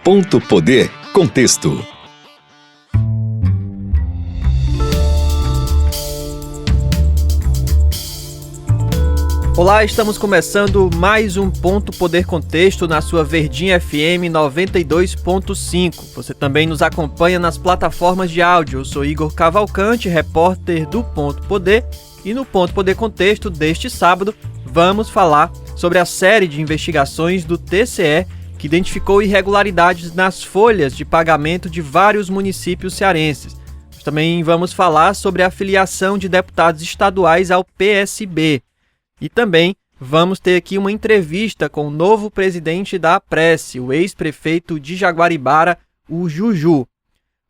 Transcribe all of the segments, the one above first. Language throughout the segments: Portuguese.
Ponto Poder Contexto. Olá, estamos começando mais um Ponto Poder Contexto na sua Verdinha FM 92.5. Você também nos acompanha nas plataformas de áudio. Eu sou Igor Cavalcante, repórter do Ponto Poder, e no Ponto Poder Contexto deste sábado vamos falar sobre a série de investigações do TCE que identificou irregularidades nas folhas de pagamento de vários municípios cearenses. Nós também vamos falar sobre a filiação de deputados estaduais ao PSB. E também vamos ter aqui uma entrevista com o novo presidente da Apresse, o ex-prefeito de Jaguaribara, o Juju.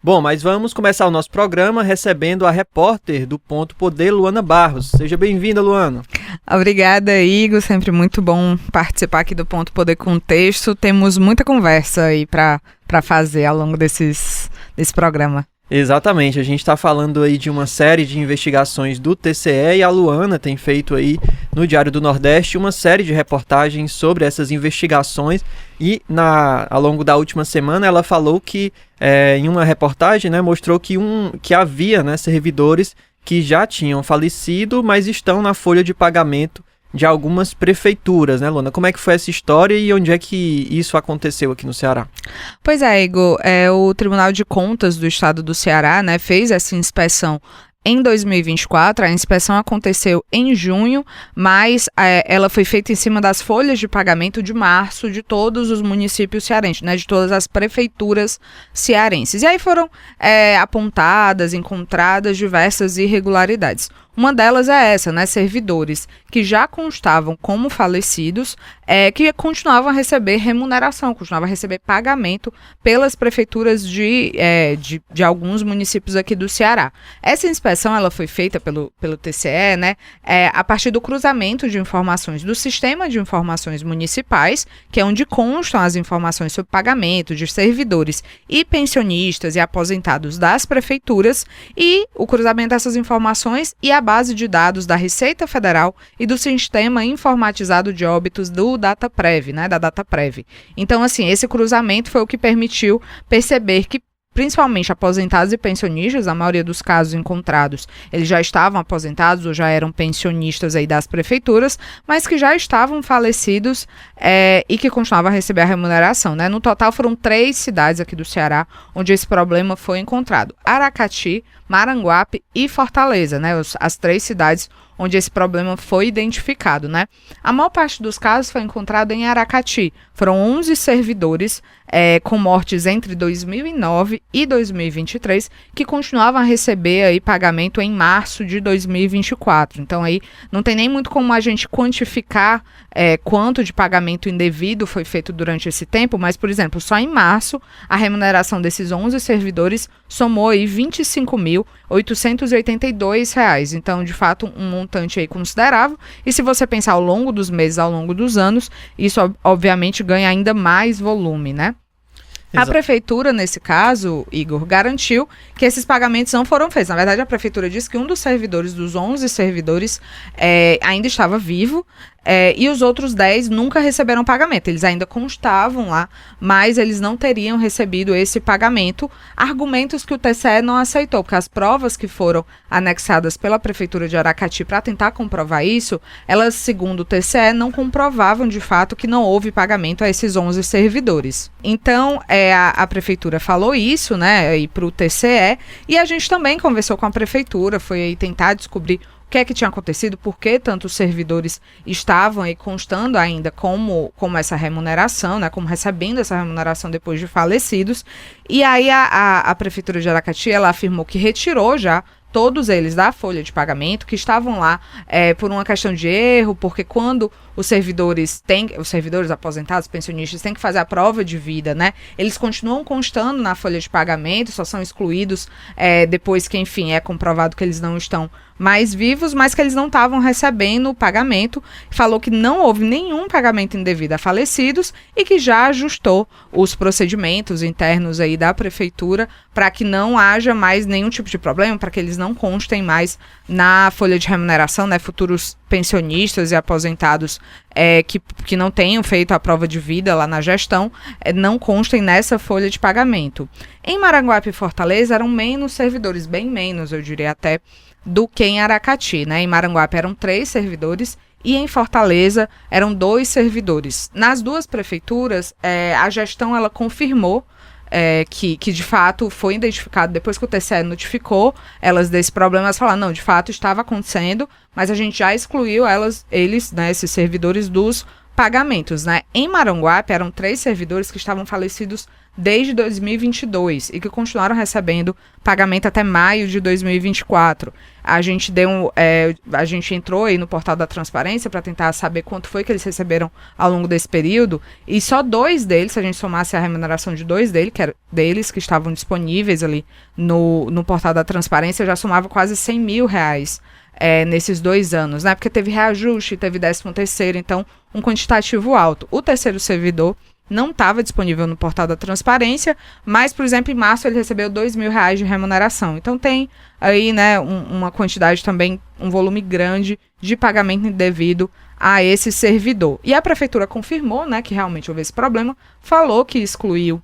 Bom, mas vamos começar o nosso programa recebendo a repórter do Ponto Poder, Luana Barros. Seja bem-vinda, Luana. Obrigada, Igor. Sempre muito bom participar aqui do Ponto Poder Contexto. Temos muita conversa aí para fazer ao longo desse programa. Exatamente, a gente está falando aí de uma série de investigações do TCE e a Luana tem feito aí no Diário do Nordeste uma série de reportagens sobre essas investigações e ao longo da última semana ela falou que em uma reportagem, né, mostrou que havia, né, servidores que já tinham falecido, mas estão na folha de pagamento de algumas prefeituras, né, Luana? Como é que foi essa história e onde é que isso aconteceu aqui no Ceará? Pois é, Igor, o Tribunal de Contas do Estado do Ceará, né, fez essa inspeção em 2024, a inspeção aconteceu em junho, mas ela foi feita em cima das folhas de pagamento de março de todos os municípios cearenses, né, de todas as prefeituras cearenses. E aí foram apontadas, encontradas diversas irregularidades. Uma delas é essa, né, servidores que já constavam como falecidos, que continuavam a receber remuneração, continuavam a receber pagamento pelas prefeituras de alguns municípios aqui do Ceará. Essa inspeção ela foi feita pelo TCE, né, a partir do cruzamento de informações do Sistema de Informações Municipais, que é onde constam as informações sobre pagamento de servidores e pensionistas e aposentados das prefeituras, e o cruzamento dessas informações e a base de dados da Receita Federal e do Sistema Informatizado de Óbitos do DataPrev, né, da DataPrev. Então, assim, esse cruzamento foi o que permitiu perceber que principalmente aposentados e pensionistas, a maioria dos casos encontrados, eles já estavam aposentados ou já eram pensionistas aí das prefeituras, mas que já estavam falecidos e que continuavam a receber a remuneração, né? No total foram 3 cidades aqui do Ceará onde esse problema foi encontrado: Aracati, Maranguape e Fortaleza, né? As 3 cidades onde esse problema foi identificado, né? A maior parte dos casos foi encontrado em Aracati. Foram 11 servidores com mortes entre 2009 e 2023 que continuavam a receber aí pagamento em março de 2024. Então aí não tem nem muito como a gente quantificar quanto de pagamento indevido foi feito durante esse tempo, mas, por exemplo, só em março a remuneração desses 11 servidores somou aí R$ 25.882. Então, de fato, um montante aí considerável. E se você pensar ao longo dos meses, ao longo dos anos, isso obviamente ganha ainda mais volume, né? Exato. A prefeitura, nesse caso, Igor, garantiu que esses pagamentos não foram feitos. Na verdade, a prefeitura disse que um dos servidores, dos 11 servidores, ainda estava vivo, e os outros 10 nunca receberam pagamento. Eles ainda constavam lá, mas eles não teriam recebido esse pagamento. Argumentos que o TCE não aceitou, porque as provas que foram anexadas pela prefeitura de Aracati para tentar comprovar isso, elas, segundo o TCE, não comprovavam de fato que não houve pagamento a esses 11 servidores. Então, a prefeitura falou isso, né, para o TCE, e a gente também conversou com a prefeitura, foi aí tentar descobrir o que é que tinha acontecido, por que tantos servidores estavam aí constando ainda como essa remuneração, né, como recebendo essa remuneração depois de falecidos. E aí a Prefeitura de Aracati, ela afirmou que retirou já todos eles da folha de pagamento, que estavam lá por uma questão de erro, porque quando os servidores aposentados, pensionistas, têm que fazer a prova de vida, né? Eles continuam constando na folha de pagamento, só são excluídos depois que, enfim, é comprovado que eles não estão mais vivos, mas que eles não estavam recebendo o pagamento. Falou que não houve nenhum pagamento indevido a falecidos e que já ajustou os procedimentos internos aí da prefeitura para que não haja mais nenhum tipo de problema, para que eles não constem mais na folha de remuneração, né, futuros pensionistas e aposentados que não tenham feito a prova de vida lá na gestão, não constem nessa folha de pagamento. Em Maranguape e Fortaleza eram menos servidores, bem menos, eu diria até, do que em Aracati, né? Em Maranguape eram 3 servidores e em Fortaleza eram 2 servidores. Nas duas prefeituras, a gestão ela confirmou que de fato foi identificado, depois que o TCE notificou elas desse problema, elas falaram, não, de fato estava acontecendo, mas a gente já excluiu eles, né, esses servidores dos pagamentos, né? Em Maranguape eram 3 servidores que estavam falecidos desde 2022 e que continuaram recebendo pagamento até maio de 2024. A gente entrou aí no portal da transparência para tentar saber quanto foi que eles receberam ao longo desse período, e só 2 deles, se a gente somasse a remuneração de 2 deles que estavam disponíveis ali no portal da transparência, já somava quase R$100 mil nesses 2 anos, né? Porque teve reajuste, teve 13º, então um quantitativo alto. O terceiro servidor não estava disponível no portal da transparência, mas, por exemplo, em março ele recebeu R$2 mil de remuneração. Então tem aí, né, uma quantidade também, um volume grande de pagamento indevido a esse servidor. E a prefeitura confirmou, né, que realmente houve esse problema, falou que excluiu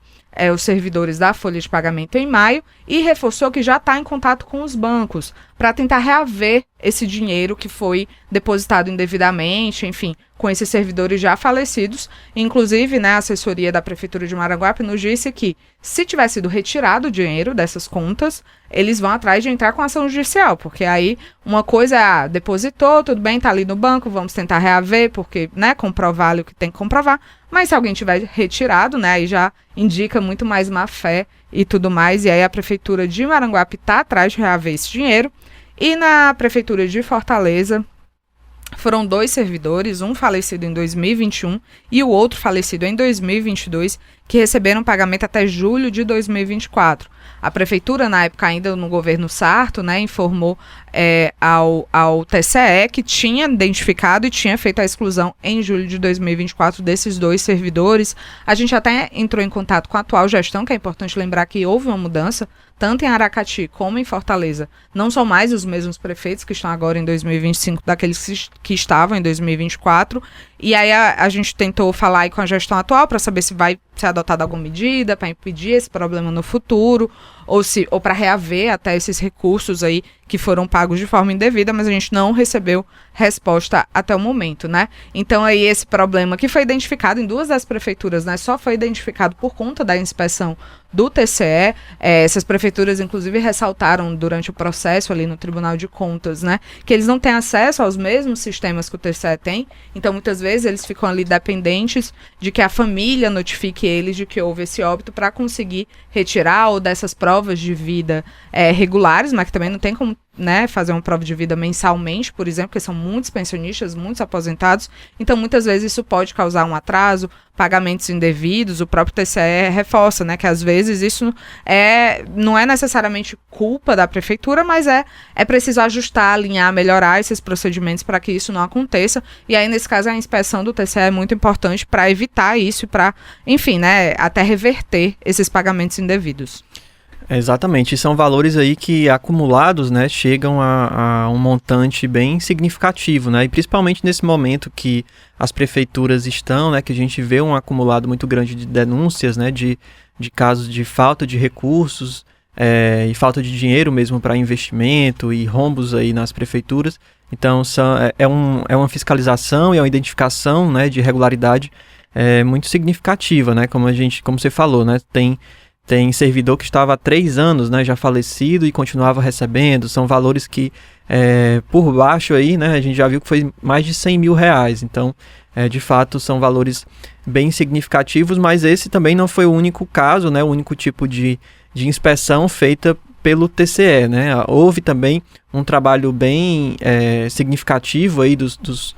os servidores da folha de pagamento em maio e reforçou que já está em contato com os bancos para tentar reaver esse dinheiro que foi depositado indevidamente, enfim, com esses servidores já falecidos. Inclusive, né, a assessoria da Prefeitura de Maranguape nos disse que, se tivesse sido retirado o dinheiro dessas contas, eles vão atrás de entrar com ação judicial, porque aí uma coisa depositou, tudo bem, está ali no banco, vamos tentar reaver, porque, né, comprovar o que tem que comprovar, mas se alguém tiver retirado, né, aí já indica muito mais má fé e tudo mais, e aí a Prefeitura de Maranguape está atrás de reaver esse dinheiro. E na Prefeitura de Fortaleza foram 2 servidores, um falecido em 2021 e o outro falecido em 2022, que receberam pagamento até julho de 2024. A Prefeitura, na época ainda no governo Sarto, né, informou ao TCE que tinha identificado e tinha feito a exclusão em julho de 2024 desses 2 servidores. A gente até entrou em contato com a atual gestão, que é importante lembrar que houve uma mudança, tanto em Aracati como em Fortaleza. Não são mais os mesmos prefeitos que estão agora em 2025 daqueles que estavam em 2024. E aí a gente tentou falar aí com a gestão atual para saber se vai ser adotada alguma medida para impedir esse problema no futuro, ou para reaver até esses recursos aí que foram pagos de forma indevida, mas a gente não recebeu resposta até o momento, né? Então aí esse problema que foi identificado em 2 das prefeituras, né, só foi identificado por conta da inspeção do TCE. Essas prefeituras, inclusive, ressaltaram durante o processo ali no Tribunal de Contas, né, que eles não têm acesso aos mesmos sistemas que o TCE tem, então muitas vezes eles ficam ali dependentes de que a família notifique eles de que houve esse óbito para conseguir retirar ou dessas provas de vida regulares, mas que também não tem como, né, fazer uma prova de vida mensalmente, por exemplo, porque são muitos pensionistas, muitos aposentados, então muitas vezes isso pode causar um atraso, pagamentos indevidos. O próprio TCE reforça, né, que às vezes isso não é necessariamente culpa da prefeitura, mas é preciso ajustar, alinhar, melhorar esses procedimentos para que isso não aconteça, e aí nesse caso a inspeção do TCE é muito importante para evitar isso e para, enfim, né, até reverter esses pagamentos indevidos. Exatamente, e são valores aí que acumulados, né, chegam a um montante bem significativo, né, e principalmente nesse momento que as prefeituras estão, né, que a gente vê um acumulado muito grande de denúncias, né, de casos de falta de recursos e falta de dinheiro mesmo para investimento e rombos aí nas prefeituras. Então é uma fiscalização e uma identificação, né, de irregularidade muito significativa, né, como você falou, né, tem servidor que estava há 3 anos, né, já falecido e continuava recebendo. São valores que, por baixo aí, né, a gente já viu que foi mais de R$100 mil. Então, de fato, são valores bem significativos, mas esse também não foi o único caso, né, o único tipo de inspeção feita pelo TCE, né. Houve também um trabalho bem significativo aí dos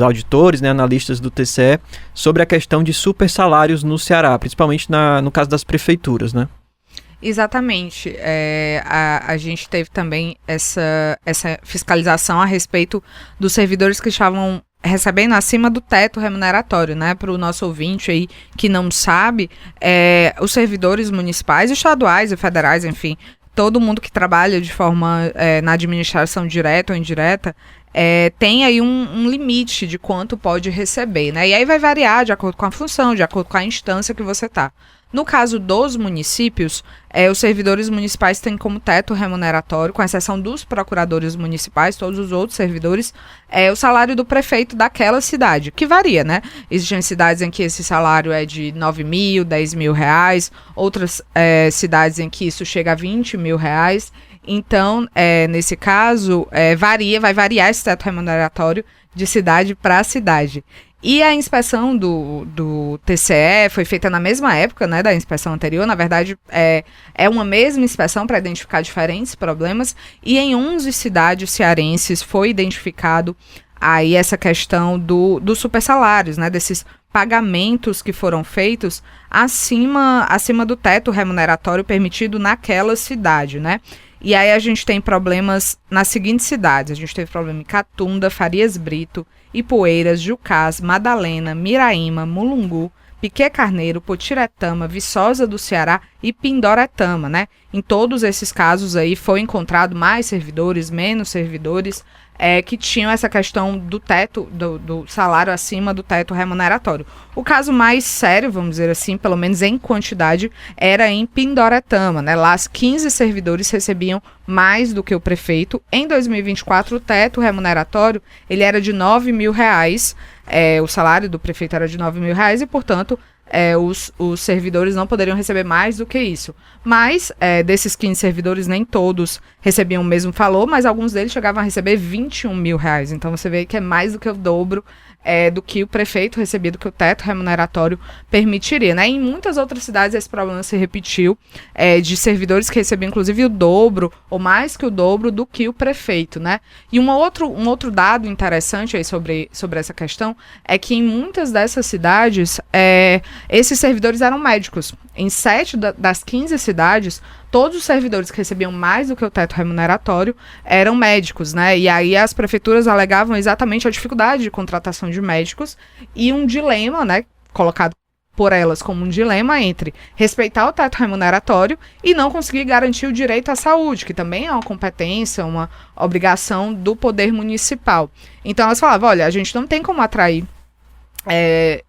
auditores, né, analistas do TCE, sobre a questão de super salários no Ceará, principalmente no caso das prefeituras, né? Exatamente. A gente teve também essa fiscalização a respeito dos servidores que estavam recebendo acima do teto remuneratório, né? Para o nosso ouvinte aí que não sabe, os servidores municipais, estaduais e federais, enfim, todo mundo que trabalha de forma na administração direta ou indireta, tem aí um limite de quanto pode receber, né? E aí vai variar de acordo com a função, de acordo com a instância que você está. No caso dos municípios, os servidores municipais têm como teto remuneratório, com exceção dos procuradores municipais, todos os outros servidores, o salário do prefeito daquela cidade, que varia, né? Existem cidades em que esse salário é de 9 mil, 10 mil reais, outras cidades em que isso chega a 20 mil reais. Então, nesse caso, vai variar esse teto remuneratório de cidade para cidade. E a inspeção do TCE foi feita na mesma época, né, da inspeção anterior. Na verdade, é uma mesma inspeção para identificar diferentes problemas. E em 11 cidades cearenses foi identificado aí essa questão dos supersalários, né, desses pagamentos que foram feitos acima do teto remuneratório permitido naquela cidade, né? E aí a gente tem problemas nas seguintes cidades. A gente teve problema em Catunda, Farias Brito, Ipueiras, Jucás, Madalena, Miraíma, Mulungu, Piquet Carneiro, Potiretama, Viçosa do Ceará e Pindoretama, né? Em todos esses casos aí foi encontrado mais servidores, menos servidores, que tinham essa questão do teto, do salário acima do teto remuneratório. O caso mais sério, vamos dizer assim, pelo menos em quantidade, era em Pindoretama, né? Lá 15 servidores recebiam mais do que o prefeito. Em 2024, o teto remuneratório, ele era de 9 mil reais, o salário do prefeito era de 9 mil reais e, portanto, os servidores não poderiam receber mais do que isso. Mas, desses 15 servidores, nem todos recebiam o mesmo valor, mas alguns deles chegavam a receber 21 mil reais. Então, você vê que é mais do que o dobro do que o prefeito recebia, do que o teto remuneratório permitiria, né? Em muitas outras cidades esse problema se repetiu, de servidores que recebiam inclusive o dobro ou mais que o dobro do que o prefeito, né? E um outro dado interessante aí sobre essa questão é que em muitas dessas cidades esses servidores eram médicos. Em 7 das 15 cidades, todos os servidores que recebiam mais do que o teto remuneratório eram médicos, né? E aí as prefeituras alegavam exatamente a dificuldade de contratação de médicos e um dilema, né, colocado por elas como um dilema entre respeitar o teto remuneratório e não conseguir garantir o direito à saúde, que também é uma competência, uma obrigação do poder municipal. Então elas falavam, olha, a gente não tem como atrair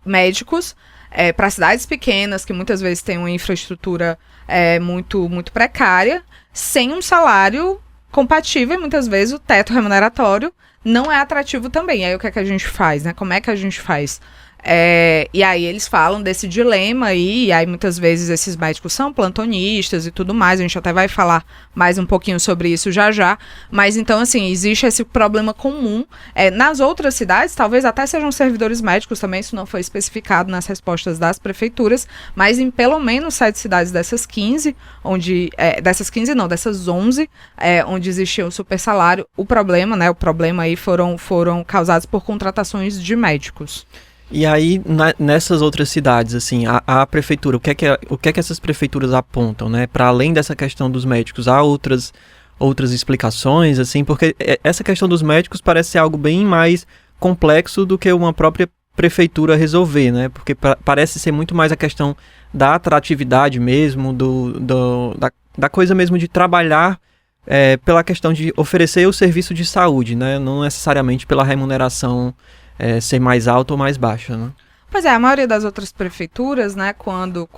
médicos para cidades pequenas, que muitas vezes têm uma infraestrutura muito, muito precária, sem um salário compatível, e muitas vezes o teto remuneratório não é atrativo também. E aí o que é que a gente faz, né? Como é que a gente faz? E aí eles falam desse dilema aí, e aí muitas vezes esses médicos são plantonistas e tudo mais, a gente até vai falar mais um pouquinho sobre isso já, mas então assim, existe esse problema comum, nas outras cidades, talvez até sejam servidores médicos também, isso não foi especificado nas respostas das prefeituras, mas em pelo menos 7 cidades dessas 15, dessas 11, onde existia o super salário, o problema aí foram causados por contratações de médicos. E aí, nessas outras cidades, assim, a prefeitura, o que é que essas prefeituras apontam, né? Para além dessa questão dos médicos, há outras explicações, assim, porque essa questão dos médicos parece ser algo bem mais complexo do que uma própria prefeitura resolver, né? Porque parece ser muito mais a questão da atratividade mesmo, da coisa mesmo de trabalhar pela questão de oferecer o serviço de saúde, né? Não necessariamente pela remuneração ser mais alta ou mais baixa, né? Pois a maioria das outras prefeituras, né, quando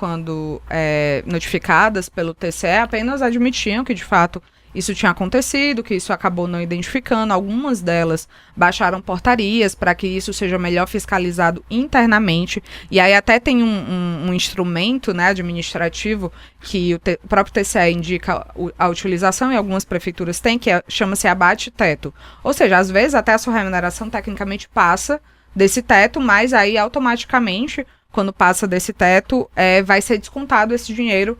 notificadas pelo TCE, apenas admitiam que, de fato, isso tinha acontecido, que isso acabou não identificando. Algumas delas baixaram portarias para que isso seja melhor fiscalizado internamente. E aí até tem um instrumento, né, administrativo que o próprio TCE indica a utilização, e algumas prefeituras têm, que chama-se abate-teto. Ou seja, às vezes até a sua remuneração tecnicamente passa desse teto, mas aí automaticamente, quando passa desse teto, vai ser descontado esse dinheiro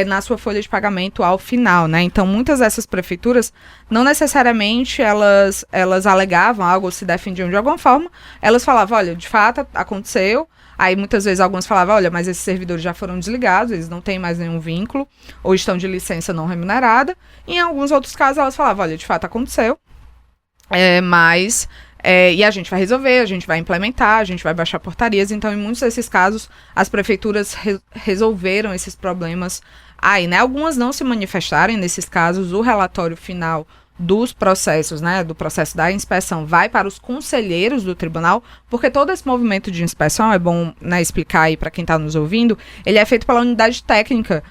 na sua folha de pagamento ao final, né? Então, muitas dessas prefeituras, não necessariamente elas alegavam algo ou se defendiam de alguma forma, elas falavam, olha, de fato aconteceu. Aí muitas vezes algumas falavam, olha, mas esses servidores já foram desligados, eles não têm mais nenhum vínculo, ou estão de licença não remunerada. E em alguns outros casos elas falavam, olha, de fato aconteceu, mas e a gente vai resolver, a gente vai implementar, a gente vai baixar portarias. Então, em muitos desses casos, as prefeituras resolveram esses problemas aí, né? Algumas não se manifestaram nesses casos. O relatório final dos processos, né, do processo da inspeção, vai para os conselheiros do tribunal, porque todo esse movimento de inspeção, é bom, né, explicar aí para quem está nos ouvindo, ele é feito pela unidade técnica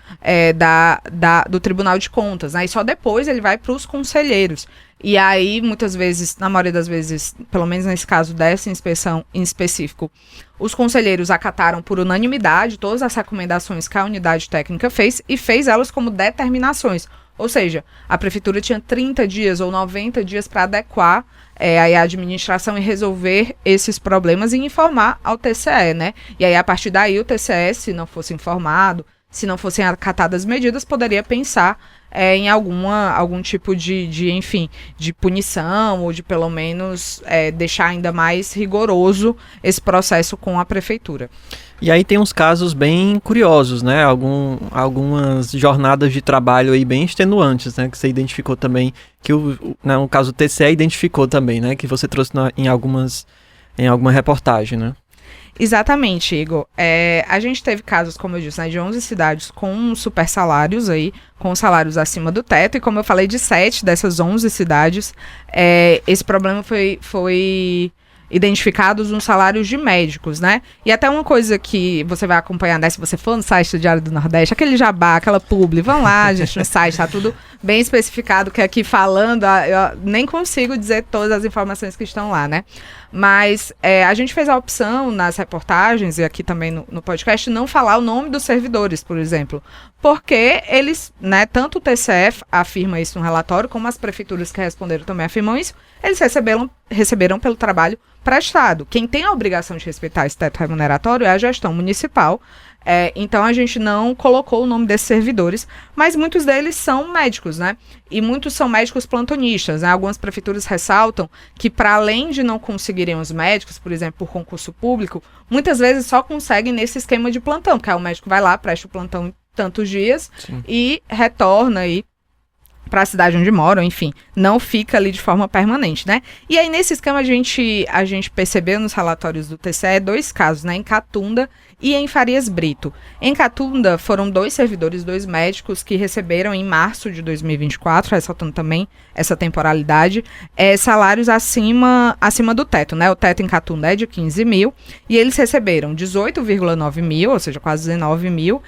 do Tribunal de Contas, né, e só depois ele vai para os conselheiros. E aí, muitas vezes, na maioria das vezes, pelo menos nesse caso dessa inspeção em específico, os conselheiros acataram por unanimidade todas as recomendações que a unidade técnica fez e fez elas como determinações. Ou seja, a prefeitura tinha 30 dias ou 90 dias para adequar a administração e resolver esses problemas e informar ao TCE, né? E aí, a partir daí, o TCE, se não fosse informado, se não fossem acatadas medidas, poderia pensar em algum tipo enfim, de punição ou de, pelo menos, deixar ainda mais rigoroso esse processo com a prefeitura. E aí tem uns casos bem curiosos, né? Algumas jornadas de trabalho aí bem extenuantes, né? Que você identificou também, que no caso o TCE identificou também, né? Que você trouxe em alguma reportagem, né? Exatamente, Igor. A gente teve casos, como eu disse, né, de 11 cidades com super salários aí, com salários acima do teto, e como eu falei, de 7 dessas 11 cidades, esse problema foi identificados nos salários de médicos, né? E até uma coisa que você vai acompanhar, né, se você for no site do Diário do Nordeste, aquele jabá, aquela publi, vão lá, gente, no site, tá tudo bem especificado, que aqui falando, eu nem consigo dizer todas as informações que estão lá, né? Mas a gente fez a opção nas reportagens, e aqui também no podcast, não falar o nome dos servidores, por exemplo, porque eles, né, tanto o TCE afirma isso no relatório, como as prefeituras que responderam também afirmam isso, eles receberam pelo trabalho prestado. Quem tem a obrigação de respeitar esse teto remuneratório é a gestão municipal. Então a gente não colocou o nome desses servidores, mas muitos deles são médicos, né? E muitos são médicos plantonistas, né? Algumas prefeituras ressaltam que, para além de não conseguirem os médicos, por exemplo, por concurso público, muitas vezes só conseguem nesse esquema de plantão, porque aí o médico vai lá, presta o plantão em tantos dias. Sim. E retorna aí para a cidade onde moram, enfim, não fica ali de forma permanente, né? E aí, nesse esquema, a gente percebeu nos relatórios do TCE 2 casos, né? Em Catunda e em Farias Brito. Em Catunda, foram 2 servidores, 2 médicos que receberam em março de 2024, ressaltando também essa temporalidade, salários acima do teto, né? O teto em Catunda é de 15 mil e eles receberam 18,9 mil, ou seja, quase 19 mil,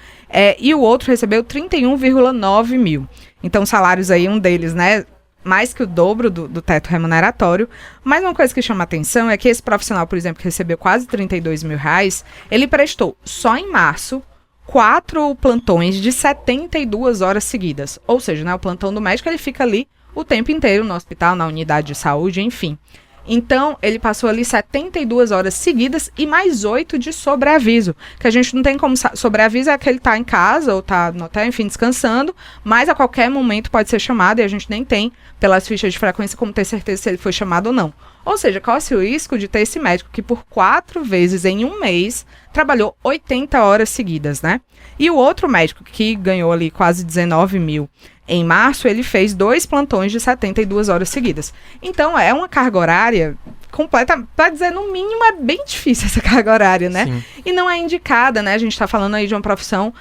e o outro recebeu 31,9 mil. Então, salários aí, um deles, né, mais que o dobro do teto remuneratório. Mas uma coisa que chama atenção é que esse profissional, por exemplo, que recebeu quase 32 mil reais, ele prestou só em março 4 plantões de 72 horas seguidas. Ou seja, né, o plantão do médico, ele fica ali o tempo inteiro no hospital, na unidade de saúde, enfim. Então, ele passou ali 72 horas seguidas e mais 8 de sobreaviso. Que a gente não tem como... Sobreaviso é que ele está em casa ou está no hotel, enfim, descansando, mas a qualquer momento pode ser chamado e a gente nem tem, pelas fichas de frequência, como ter certeza se ele foi chamado ou não. Ou seja, corre o risco de ter esse médico que por 4 vezes em um mês trabalhou 80 horas seguidas, né? E o outro médico que ganhou ali quase 19 mil em março, ele fez 2 plantões de 72 horas seguidas. Então, é uma carga horária completa, para dizer no mínimo, é bem difícil essa carga horária, né? Sim. E não é indicada, né? A gente está falando aí de uma profissão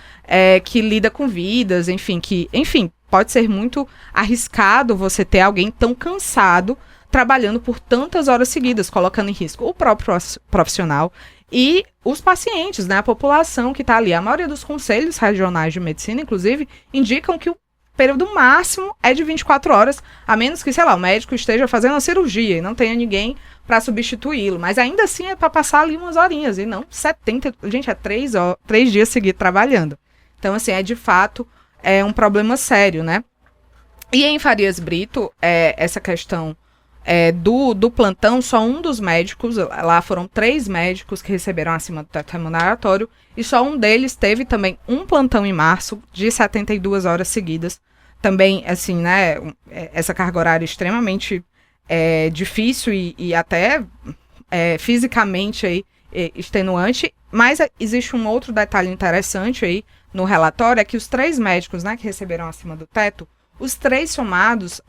que lida com vidas, enfim, pode ser muito arriscado você ter alguém tão cansado trabalhando por tantas horas seguidas, colocando em risco o próprio profissional e os pacientes, né? A população que está ali. A maioria dos conselhos regionais de medicina, inclusive, indicam que o período máximo é de 24 horas, a menos que, sei lá, o médico esteja fazendo uma cirurgia e não tenha ninguém para substituí-lo. Mas ainda assim é para passar ali umas horinhas e não 70. Gente, é 3 dias seguidos trabalhando. Então, assim, de fato um problema sério, né? E em Farias Brito, essa questão do plantão, só um dos médicos, lá foram 3 médicos que receberam acima do teto remuneratório, e só um deles teve também um plantão em março de 72 horas seguidas. Também, assim, né, essa carga horária extremamente difícil e até fisicamente aí, extenuante. Mas existe um outro detalhe interessante aí no relatório, é que os 3 médicos, né, que receberam acima do teto, os 3 somados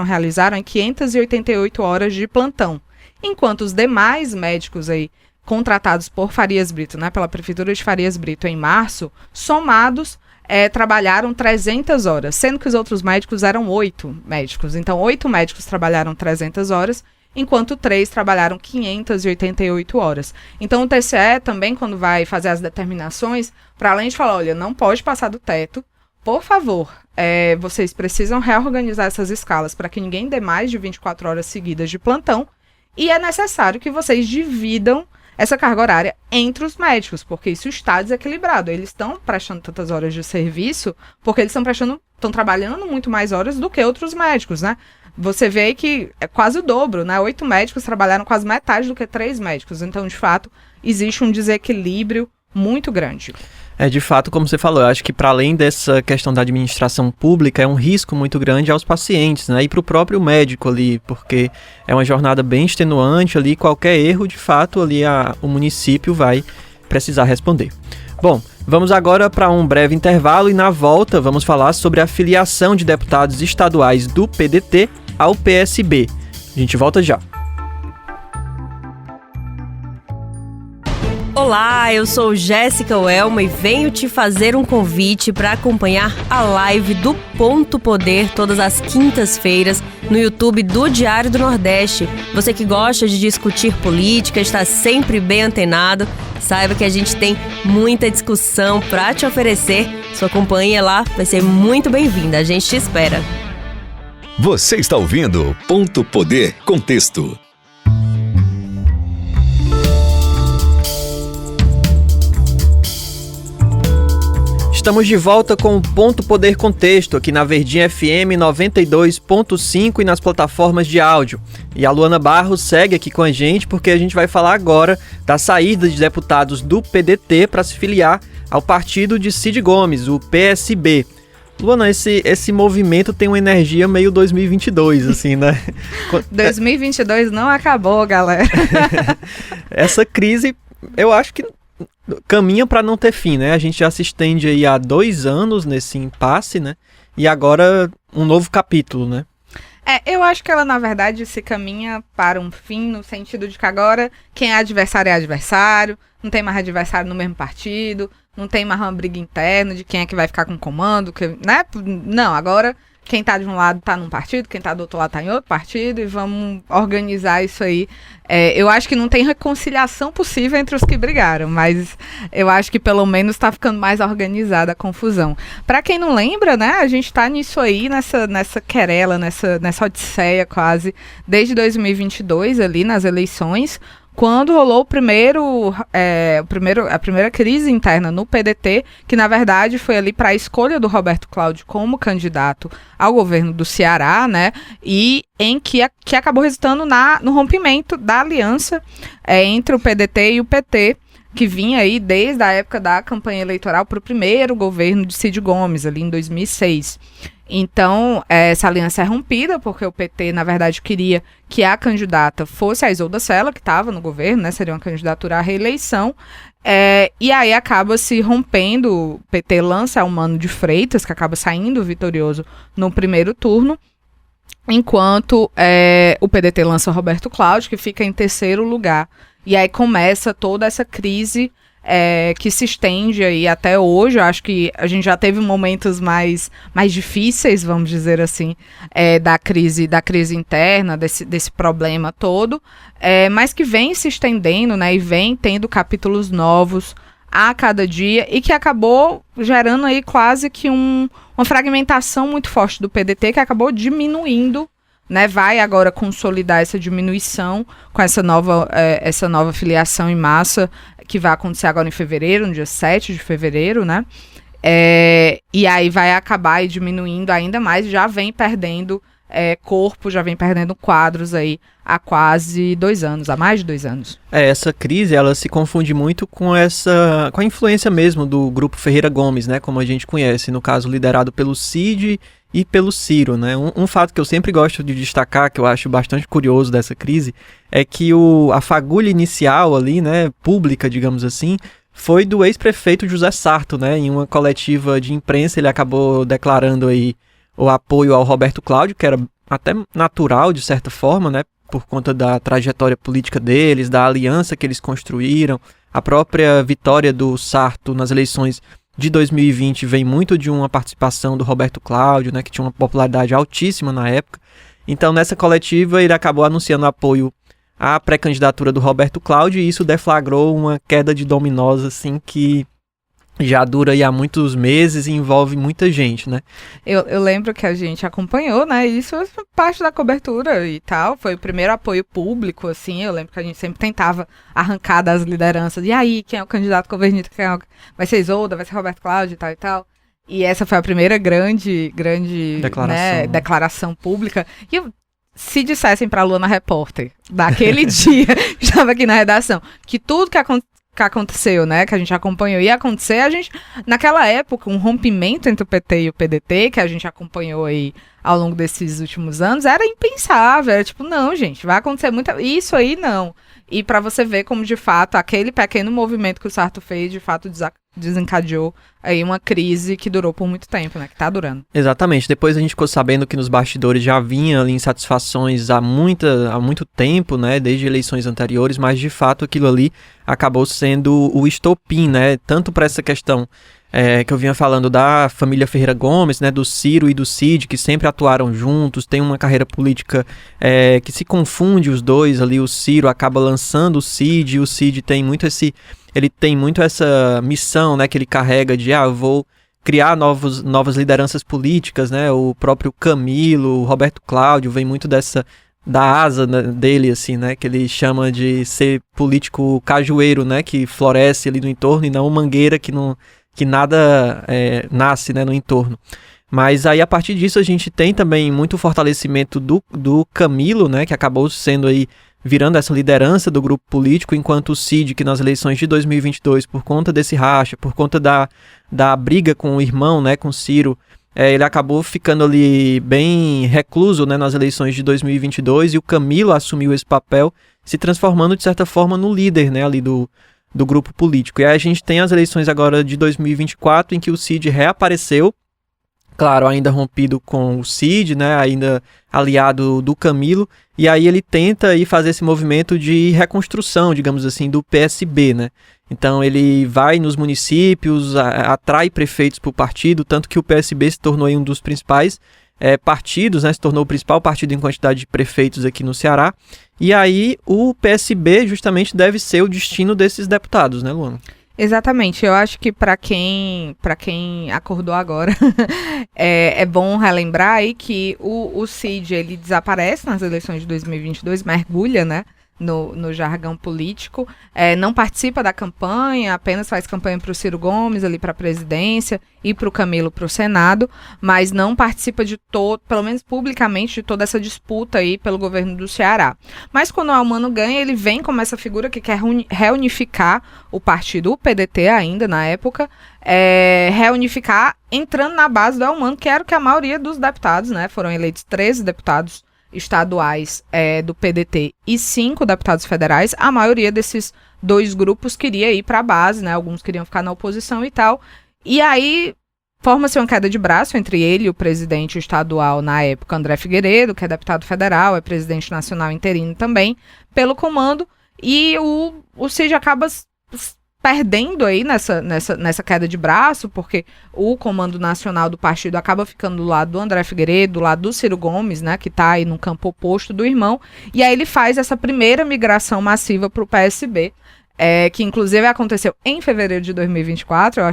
realizaram 588 horas de plantão, enquanto os demais médicos aí contratados por Farias Brito, né, pela Prefeitura de Farias Brito em março, somados, trabalharam 300 horas, sendo que os outros médicos eram 8 médicos. Então, 8 médicos trabalharam 300 horas, enquanto 3 trabalharam 588 horas. Então, o TCE também, quando vai fazer as determinações, para além de falar, olha, não pode passar do teto, por favor, vocês precisam reorganizar essas escalas para que ninguém dê mais de 24 horas seguidas de plantão, e é necessário que vocês dividam essa carga horária entre os médicos, porque isso está desequilibrado. Eles estão prestando tantas horas de serviço porque eles estão trabalhando muito mais horas do que outros médicos, né? Você vê que é quase o dobro, né? 8 médicos trabalharam quase metade do que 3 médicos. Então, de fato, existe um desequilíbrio muito grande. De fato, como você falou, eu acho que para além dessa questão da administração pública, é um risco muito grande aos pacientes, né? E para o próprio médico ali, porque é uma jornada bem extenuante ali, qualquer erro, de fato, ali o município vai precisar responder. Bom, vamos agora para um breve intervalo e na volta vamos falar sobre a filiação de deputados estaduais do PDT ao PSB. A gente volta já. Olá, eu sou Jéssica Welma e venho te fazer um convite para acompanhar a live do Ponto Poder todas as quintas-feiras no YouTube do Diário do Nordeste. Você que gosta de discutir política, está sempre bem antenado, saiba que a gente tem muita discussão para te oferecer. Sua companhia lá vai ser muito bem-vinda, a gente te espera. Você está ouvindo Ponto Poder Contexto. Estamos de volta com o Ponto Poder Contexto, aqui na Verdinha FM 92.5 e nas plataformas de áudio. E a Luana Barros segue aqui com a gente porque a gente vai falar agora da saída de deputados do PDT para se filiar ao partido de Cid Gomes, o PSB. Luana, esse movimento tem uma energia meio 2022, assim, né? 2022 não acabou, galera. Essa crise, eu acho que caminha para não ter fim, né? A gente já se estende aí há 2 anos nesse impasse, né? E agora um novo capítulo, né? Eu acho que ela, na verdade, se caminha para um fim no sentido de que agora quem é adversário, não tem mais adversário no mesmo partido, não tem mais uma briga interna de quem é que vai ficar com o comando, né? Não, agora quem tá de um lado tá num partido, quem tá do outro lado tá em outro partido e vamos organizar isso aí. Eu acho que não tem reconciliação possível entre os que brigaram, mas eu acho que pelo menos tá ficando mais organizada a confusão. Pra quem não lembra, né, a gente tá nisso aí, nessa querela, nessa odisseia quase, desde 2022 ali nas eleições, quando rolou a primeira crise interna no PDT, que na verdade foi ali para a escolha do Roberto Cláudio como candidato ao governo do Ceará, né? E em que acabou resultando no rompimento da aliança entre o PDT e o PT, que vinha aí desde a época da campanha eleitoral para o primeiro governo de Cid Gomes, ali em 2006. Então, essa aliança é rompida, porque o PT, na verdade, queria que a candidata fosse a Isolda Sela, que estava no governo, né? Seria uma candidatura à reeleição. E aí acaba se rompendo, o PT lança o Mano de Freitas, que acaba saindo vitorioso no primeiro turno, enquanto o PDT lança o Roberto Cláudio, que fica em terceiro lugar. E aí começa toda essa crise que se estende aí até hoje. Eu acho que a gente já teve momentos mais difíceis, vamos dizer assim, da crise interna, desse problema todo, mas que vem se estendendo, né, e vem tendo capítulos novos a cada dia e que acabou gerando aí quase que uma fragmentação muito forte do PDT, que acabou diminuindo, né, vai agora consolidar essa diminuição com essa nova filiação em massa que vai acontecer agora em fevereiro, no dia 7 de fevereiro, né? E aí vai acabar diminuindo ainda mais, já vem perdendo corpo, já vem perdendo quadros aí há quase 2 anos, há mais de 2 anos. Essa crise, ela se confunde muito com a influência mesmo do Grupo Ferreira Gomes, né? Como a gente conhece, no caso liderado pelo Cid e pelo Ciro, né? Um fato que eu sempre gosto de destacar, que eu acho bastante curioso dessa crise, é que a fagulha inicial ali, né, pública, digamos assim, foi do ex-prefeito José Sarto, né? Em uma coletiva de imprensa ele acabou declarando aí o apoio ao Roberto Cláudio, que era até natural de certa forma, né? por conta da trajetória política deles, da aliança que eles construíram. A própria vitória do Sarto nas eleições de 2020 vem muito de uma participação do Roberto Cláudio, né, que tinha uma popularidade altíssima na época. Então, nessa coletiva, ele acabou anunciando apoio à pré-candidatura do Roberto Cláudio e isso deflagrou uma queda de dominós, assim, que já dura aí há muitos meses e envolve muita gente, né? Eu lembro que a gente acompanhou, né? Isso foi parte da cobertura e tal. Foi o primeiro apoio público, assim. Eu lembro que a gente sempre tentava arrancar das lideranças. E aí, quem é o candidato governista? Vai ser Isolda? Vai ser Roberto Cláudio e tal e tal? E essa foi a primeira grande declaração pública. E se dissessem pra Luana Repórter, daquele dia, que estava aqui na redação, que tudo que aconteceu, né, que a gente acompanhou ia acontecer, a gente, naquela época, um rompimento entre o PT e o PDT, que a gente acompanhou aí ao longo desses últimos anos, era impensável, era tipo, não, gente, vai acontecer isso aí não. E pra você ver como, de fato, aquele pequeno movimento que o Sarto fez, de fato, desencadeou aí uma crise que durou por muito tempo, né, que tá durando. Exatamente, depois a gente ficou sabendo que nos bastidores já vinha ali insatisfações há muito tempo, né, desde eleições anteriores, mas de fato aquilo ali acabou sendo o estopim, né, tanto para essa questão que eu vinha falando da família Ferreira Gomes, né, do Ciro e do Cid, que sempre atuaram juntos, tem uma carreira política que se confunde os dois ali, o Ciro acaba lançando o Cid, e o Cid tem muito essa missão, né, que ele carrega de, eu vou criar novas lideranças políticas, né, o próprio Camilo, o Roberto Cláudio, vem muito da asa, né, dele, assim, né, que ele chama de ser político cajueiro, né, que floresce ali no entorno e não mangueira que nada nasce, né, no entorno. Mas aí, a partir disso, a gente tem também muito fortalecimento do Camilo, né, que acabou sendo aí, virando essa liderança do grupo político, enquanto o Cid, que nas eleições de 2022, por conta desse racha, por conta da briga com o irmão, né, com o Ciro, ele acabou ficando ali bem recluso, né, nas eleições de 2022, e o Camilo assumiu esse papel, se transformando, de certa forma, no líder, né, ali do grupo político. E aí a gente tem as eleições agora de 2024, em que o Cid reapareceu, claro, ainda rompido com o Cid, né, ainda aliado do Camilo, e aí ele tenta aí fazer esse movimento de reconstrução, digamos assim, do PSB, né. Então ele vai nos municípios, atrai prefeitos para o partido, tanto que o PSB se tornou aí um dos principais partidos, né, se tornou o principal partido em quantidade de prefeitos aqui no Ceará. E aí o PSB justamente deve ser o destino desses deputados, né, Luana? Exatamente, eu acho que para quem acordou agora, é bom relembrar aí que o Cid, ele desaparece nas eleições de 2022, mergulha, né, no jargão político, não participa da campanha, apenas faz campanha para o Ciro Gomes ali para a presidência e para o Camilo para o Senado, mas não participa pelo menos publicamente, de toda essa disputa aí pelo governo do Ceará. Mas quando o Eumano ganha, ele vem como essa figura que quer reunificar o partido, o PDT ainda na época, reunificar entrando na base do Eumano, que era o que a maioria dos deputados, né, foram eleitos 13 deputados estaduais do PDT e 5 deputados federais. A maioria desses dois grupos queria ir para a base, né? Alguns queriam ficar na oposição e tal. E aí forma-se uma queda de braço entre ele e o presidente estadual na época, André Figueiredo, que é deputado federal, é presidente nacional interino também, pelo comando. E o Cid acaba perdendo aí nessa queda de braço, porque o comando nacional do partido acaba ficando do lado do André Figueiredo, do lado do Ciro Gomes, né, que está aí no campo oposto do irmão, e aí ele faz essa primeira migração massiva para o PSB, que inclusive aconteceu em fevereiro de 2024, eu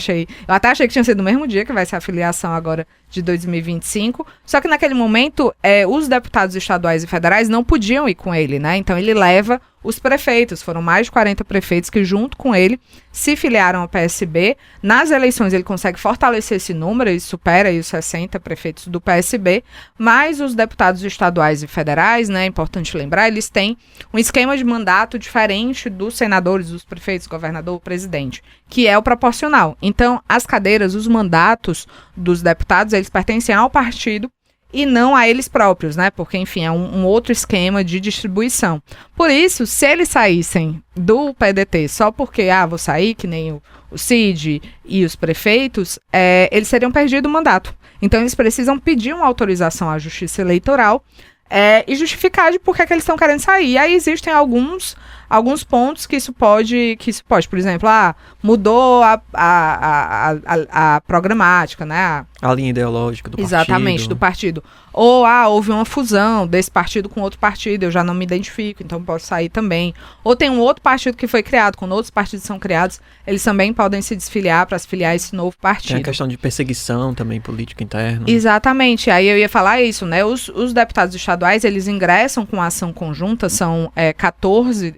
até achei que tinha sido no mesmo dia, que vai ser a filiação agora de 2025, só que naquele momento os deputados estaduais e federais não podiam ir com ele, né, então ele leva os prefeitos, foram mais de 40 prefeitos que junto com ele se filiaram ao PSB. Nas eleições ele consegue fortalecer esse número, ele supera aí os 60 prefeitos do PSB, mas os deputados estaduais e federais, né, é importante lembrar, eles têm um esquema de mandato diferente dos senadores, dos prefeitos, governador, presidente, que é o proporcional. Então, as cadeiras, os mandatos dos deputados, eles pertencem ao partido e não a eles próprios, né? Porque, enfim, é um outro esquema de distribuição. Por isso, se eles saíssem do PDT só porque, vou sair, que nem o Cid e os prefeitos, eles teriam perdido o mandato. Então, eles precisam pedir uma autorização à Justiça Eleitoral e justificar de por que eles estão querendo sair. E aí existem alguns pontos que isso pode, por exemplo, mudou a programática, né? A linha ideológica do partido. Exatamente, do partido. Ou, houve uma fusão desse partido com outro partido, eu já não me identifico, então posso sair também. Ou tem um outro partido que foi criado, quando outros partidos são criados, eles também podem se desfiliar para se filiar a esse novo partido. Tem a questão de perseguição também, política interna. Exatamente, aí eu ia falar isso, né? Os deputados estaduais, eles ingressam com ação conjunta, são 14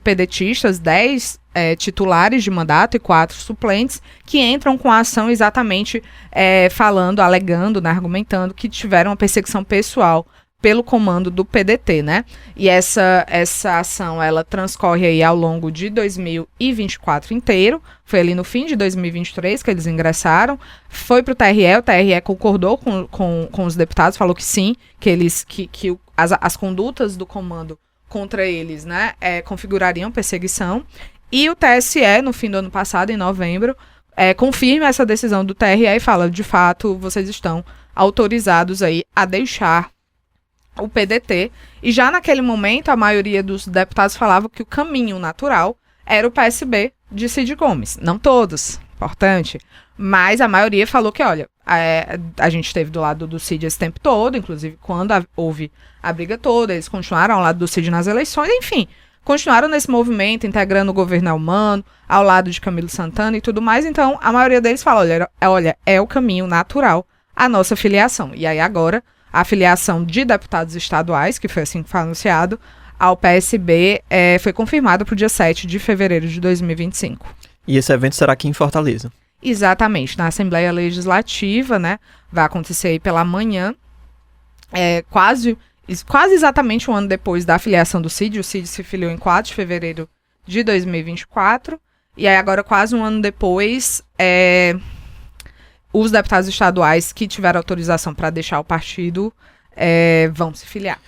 pedetistas, 10 titulares de mandato e 4 suplentes, que entram com a ação exatamente falando, alegando, né, argumentando que tiveram uma perseguição pessoal pelo comando do PDT, né? E essa ação, ela transcorre aí ao longo de 2024 inteiro, foi ali no fim de 2023 que eles ingressaram, foi para o TRE concordou com os deputados, falou que sim, que as condutas do comando contra eles, né, configurariam perseguição. E o TSE, no fim do ano passado, em novembro, confirma essa decisão do TRE e fala, de fato, vocês estão autorizados aí a deixar o PDT. E já naquele momento, a maioria dos deputados falava que o caminho natural era o PSB de Cid Gomes. Não todos, importante, mas a maioria falou que, olha, a gente esteve do lado do Cid esse tempo todo, inclusive quando houve a briga toda, eles continuaram ao lado do Cid nas eleições, enfim, continuaram nesse movimento, integrando o governo Elmano, ao lado de Camilo Santana e tudo mais. Então, a maioria deles fala, olha, é o caminho natural a nossa filiação. E aí agora, a filiação de deputados estaduais, que foi assim que foi anunciado, ao PSB, foi confirmada para o dia 7 de fevereiro de 2025. E esse evento será aqui em Fortaleza? Exatamente, na Assembleia Legislativa, né? Vai acontecer aí pela manhã, quase exatamente um ano depois da filiação do Cid. O Cid se filiou em 4 de fevereiro de 2024. E aí agora, quase um ano depois, os deputados estaduais que tiveram autorização para deixar o partido vão se filiar.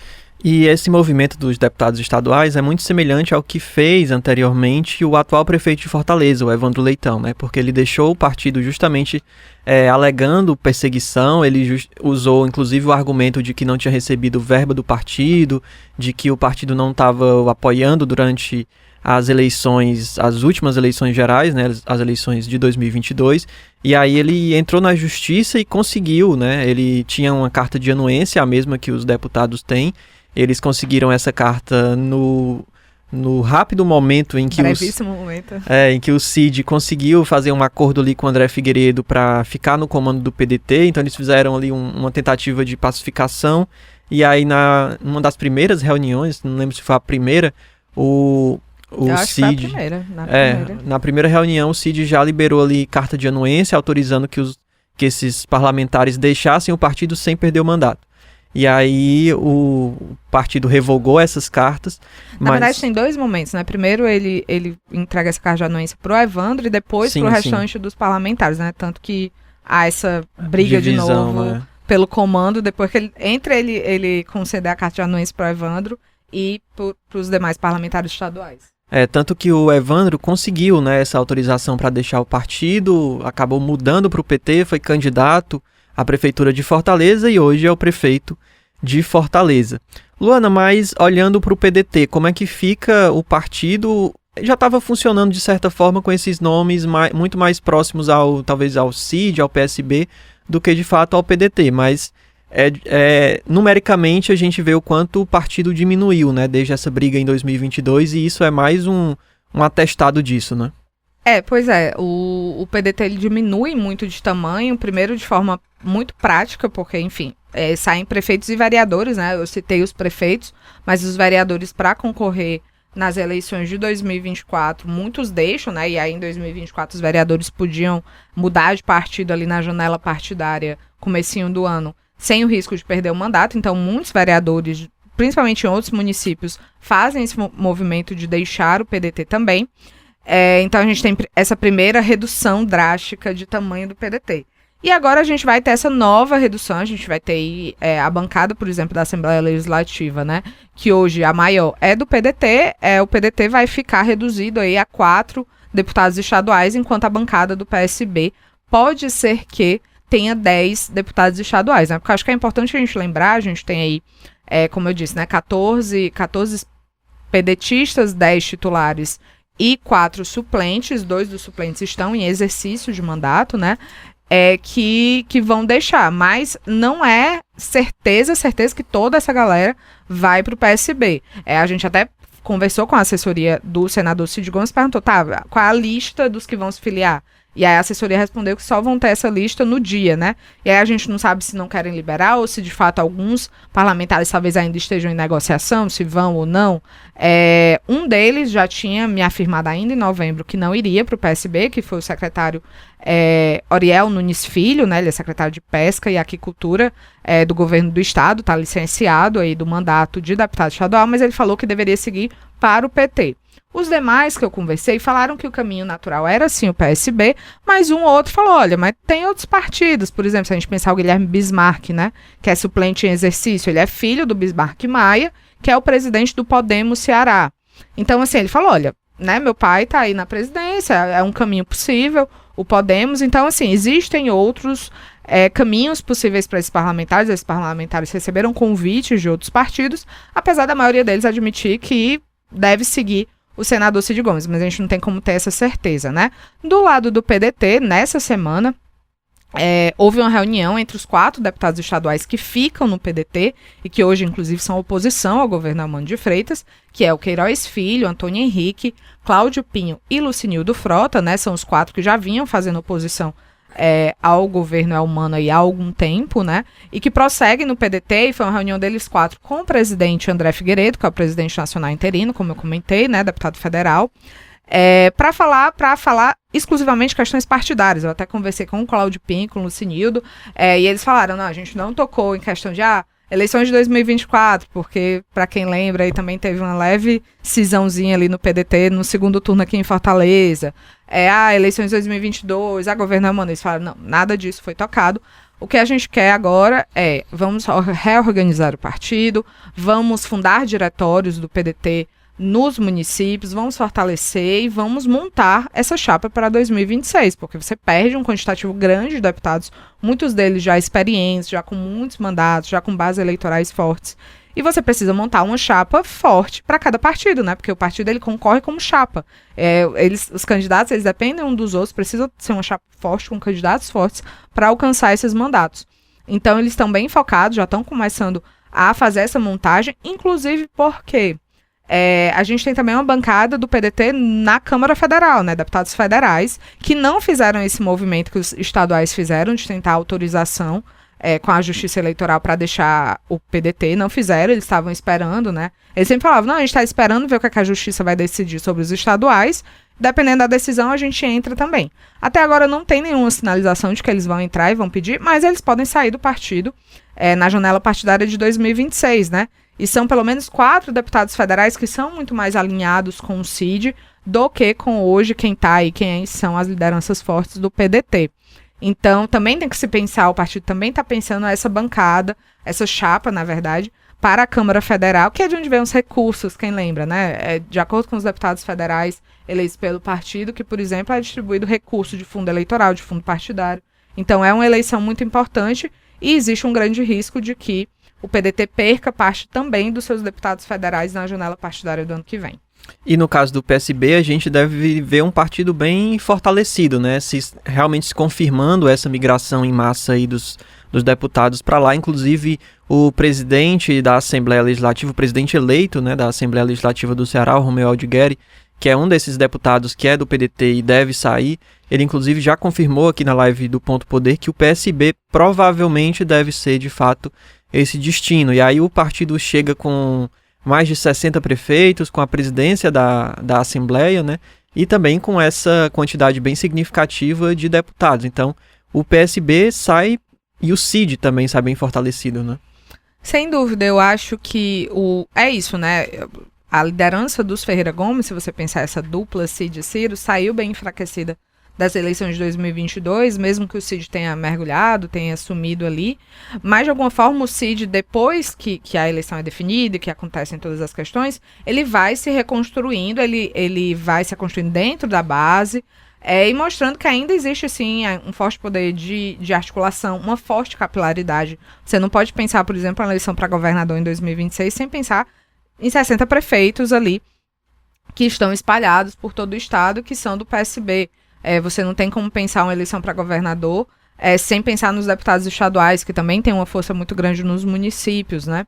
E esse movimento dos deputados estaduais é muito semelhante ao que fez anteriormente o atual prefeito de Fortaleza, o Evandro Leitão, né? Porque ele deixou o partido justamente alegando perseguição, ele usou inclusive o argumento de que não tinha recebido verba do partido, de que o partido não estava o apoiando durante as eleições, as últimas eleições gerais, né? As eleições de 2022, e aí ele entrou na justiça e conseguiu, né? Ele tinha uma carta de anuência, a mesma que os deputados têm. Eles conseguiram essa carta no rápido momento em que em que o Cid conseguiu fazer um acordo ali com o André Figueiredo para ficar no comando do PDT. Então eles fizeram ali uma tentativa de pacificação. E aí numa das primeiras reuniões, não lembro se foi a primeira, o Cid... Na primeira reunião o Cid já liberou ali carta de anuência, autorizando que esses parlamentares deixassem o partido sem perder o mandato. E aí o partido revogou essas cartas. Na verdade, tem 2 momentos, né? Primeiro, ele entrega essa carta de anuência pro Evandro e depois pro restante dos parlamentares, né? Tanto que há essa briga divisão, de novo pelo comando, depois que ele conceder a carta de anuência pro Evandro e pros demais parlamentares estaduais. Tanto que o Evandro conseguiu, né, essa autorização para deixar o partido, acabou mudando para o PT, foi candidato à prefeitura de Fortaleza e hoje é o prefeito de Fortaleza. Luana, mas olhando para o PDT, como é que fica o partido? Já estava funcionando de certa forma com esses nomes muito mais próximos talvez ao CID, ao PSB, do que de fato ao PDT, mas numericamente a gente vê o quanto o partido diminuiu, né, desde essa briga em 2022, e isso é mais um atestado disso, né? Pois é, o PDT ele diminui muito de tamanho, primeiro de forma muito prática, porque, enfim, saem prefeitos e vereadores, né? Eu citei os prefeitos, mas os vereadores para concorrer nas eleições de 2024, muitos deixam, né? E aí em 2024 os vereadores podiam mudar de partido ali na janela partidária, comecinho do ano, sem o risco de perder o mandato. Então, muitos vereadores, principalmente em outros municípios, fazem esse movimento de deixar o PDT também. Então, a gente tem essa primeira redução drástica de tamanho do PDT. E agora a gente vai ter essa nova redução, a gente vai ter aí a bancada, por exemplo, da Assembleia Legislativa, né? Que hoje a maior é do PDT, o PDT vai ficar reduzido aí a 4 deputados estaduais, enquanto a bancada do PSB pode ser que tenha 10 deputados estaduais, né? Porque eu acho que é importante a gente lembrar, a gente tem aí, como eu disse, né, 14 pedetistas, 10 titulares e 4 suplentes, 2 dos suplentes estão em exercício de mandato, né? Que vão deixar, mas não é certeza que toda essa galera vai para o PSB. A gente até conversou com a assessoria do senador Cid Gomes, perguntou, qual é a lista dos que vão se filiar? E aí a assessoria respondeu que só vão ter essa lista no dia, né? E aí a gente não sabe se não querem liberar ou se de fato alguns parlamentares talvez ainda estejam em negociação, se vão ou não. Um deles já tinha me afirmado ainda em novembro que não iria para o PSB, que foi o secretário Oriel Nunes Filho, né? Ele é secretário de Pesca e Aquicultura do governo do estado, está licenciado aí do mandato de deputado estadual, mas ele falou que deveria seguir para o PT. Os demais que eu conversei falaram que o caminho natural era sim o PSB, mas um ou outro falou, olha, mas tem outros partidos, por exemplo, se a gente pensar o Guilherme Bismarck, né, que é suplente em exercício, ele é filho do Bismarck Maia, que é o presidente do Podemos Ceará. Então, assim, ele falou, olha, né, meu pai está aí na presidência, é um caminho possível, o Podemos, então, assim, existem outros caminhos possíveis para esses parlamentares receberam convites de outros partidos, apesar da maioria deles admitir que deve seguir o senador Cid Gomes, mas a gente não tem como ter essa certeza, né? Do lado do PDT, nessa semana, houve uma reunião entre os 4 deputados estaduais que ficam no PDT e que hoje, inclusive, são oposição ao governo Armando de Freitas, que é o Queiroz Filho, Antônio Henrique, Cláudio Pinho e Lucinildo Frota, né? São os 4 que já vinham fazendo oposição ao governo Elmano há algum tempo, né? E que prosseguem no PDT, e foi uma reunião deles 4 com o presidente André Figueiredo, que é o presidente nacional interino, como eu comentei, né? Deputado federal, para falar exclusivamente questões partidárias. Eu até conversei com o Cláudio Pinho, com o Lucinildo, e eles falaram, não, a gente não tocou em questão de eleições de 2024, porque, para quem lembra, aí também teve uma leve cisãozinha ali no PDT, no segundo turno aqui em Fortaleza. Eleições de 2022, governo Elmano. Eles falaram, não, nada disso foi tocado. O que a gente quer agora vamos reorganizar o partido, vamos fundar diretórios do PDT nos municípios, vamos fortalecer e vamos montar essa chapa para 2026, porque você perde um quantitativo grande de deputados, muitos deles já experientes, já com muitos mandatos, já com bases eleitorais fortes, e você precisa montar uma chapa forte para cada partido, né? Porque o partido ele concorre como chapa. Os candidatos eles dependem um dos outros, precisa ser uma chapa forte com candidatos fortes para alcançar esses mandatos. Então eles estão bem focados, já estão começando a fazer essa montagem, inclusive porque a gente tem também uma bancada do PDT na Câmara Federal, né, deputados federais, que não fizeram esse movimento que os estaduais fizeram de tentar autorização com a Justiça Eleitoral para deixar o PDT, não fizeram, eles estavam esperando, né, eles sempre falavam, não, a gente está esperando ver o que a Justiça vai decidir sobre os estaduais, dependendo da decisão a gente entra também. Até agora não tem nenhuma sinalização de que eles vão entrar e vão pedir, mas eles podem sair do partido na janela partidária de 2026, né, e são pelo menos 4 deputados federais que são muito mais alinhados com o Cid do que com hoje quem está aí, quem são as lideranças fortes do PDT. Então, também tem que se pensar, o partido também está pensando essa bancada, essa chapa, na verdade, para a Câmara Federal, que é de onde vem os recursos, quem lembra, né? De acordo com os deputados federais eleitos pelo partido, que, por exemplo, é distribuído recurso de fundo eleitoral, de fundo partidário. Então, é uma eleição muito importante e existe um grande risco de que o PDT perca parte também dos seus deputados federais na janela partidária do ano que vem. E no caso do PSB, a gente deve ver um partido bem fortalecido, né? Realmente se confirmando essa migração em massa aí dos deputados para lá. Inclusive, o presidente da Assembleia Legislativa, o presidente eleito, né, da Assembleia Legislativa do Ceará, o Romeu Aldigueri, que é um desses deputados que é do PDT e deve sair, ele inclusive já confirmou aqui na live do Ponto Poder que o PSB provavelmente deve ser, de fato, esse destino. E aí o partido chega com mais de 60 prefeitos, com a presidência da Assembleia, né? E também com essa quantidade bem significativa de deputados. Então, o PSB sai e o Cid também sai bem fortalecido, né? Sem dúvida, eu acho que é isso, né? A liderança dos Ferreira Gomes, se você pensar essa dupla Cid e Ciro, saiu bem enfraquecida das eleições de 2022, mesmo que o Cid tenha mergulhado, tenha sumido ali, mas de alguma forma o Cid, depois que a eleição é definida, que acontecem todas as questões, ele vai se reconstruindo, ele vai se reconstruindo dentro da base, E mostrando que ainda existe, sim, um forte poder de articulação, uma forte capilaridade. Você não pode pensar, por exemplo, na eleição para governador em 2026 sem pensar em 60 prefeitos ali que estão espalhados por todo o estado, que são do PSB. Você não tem como pensar uma eleição para governador sem pensar nos deputados estaduais, que também tem uma força muito grande nos municípios, né?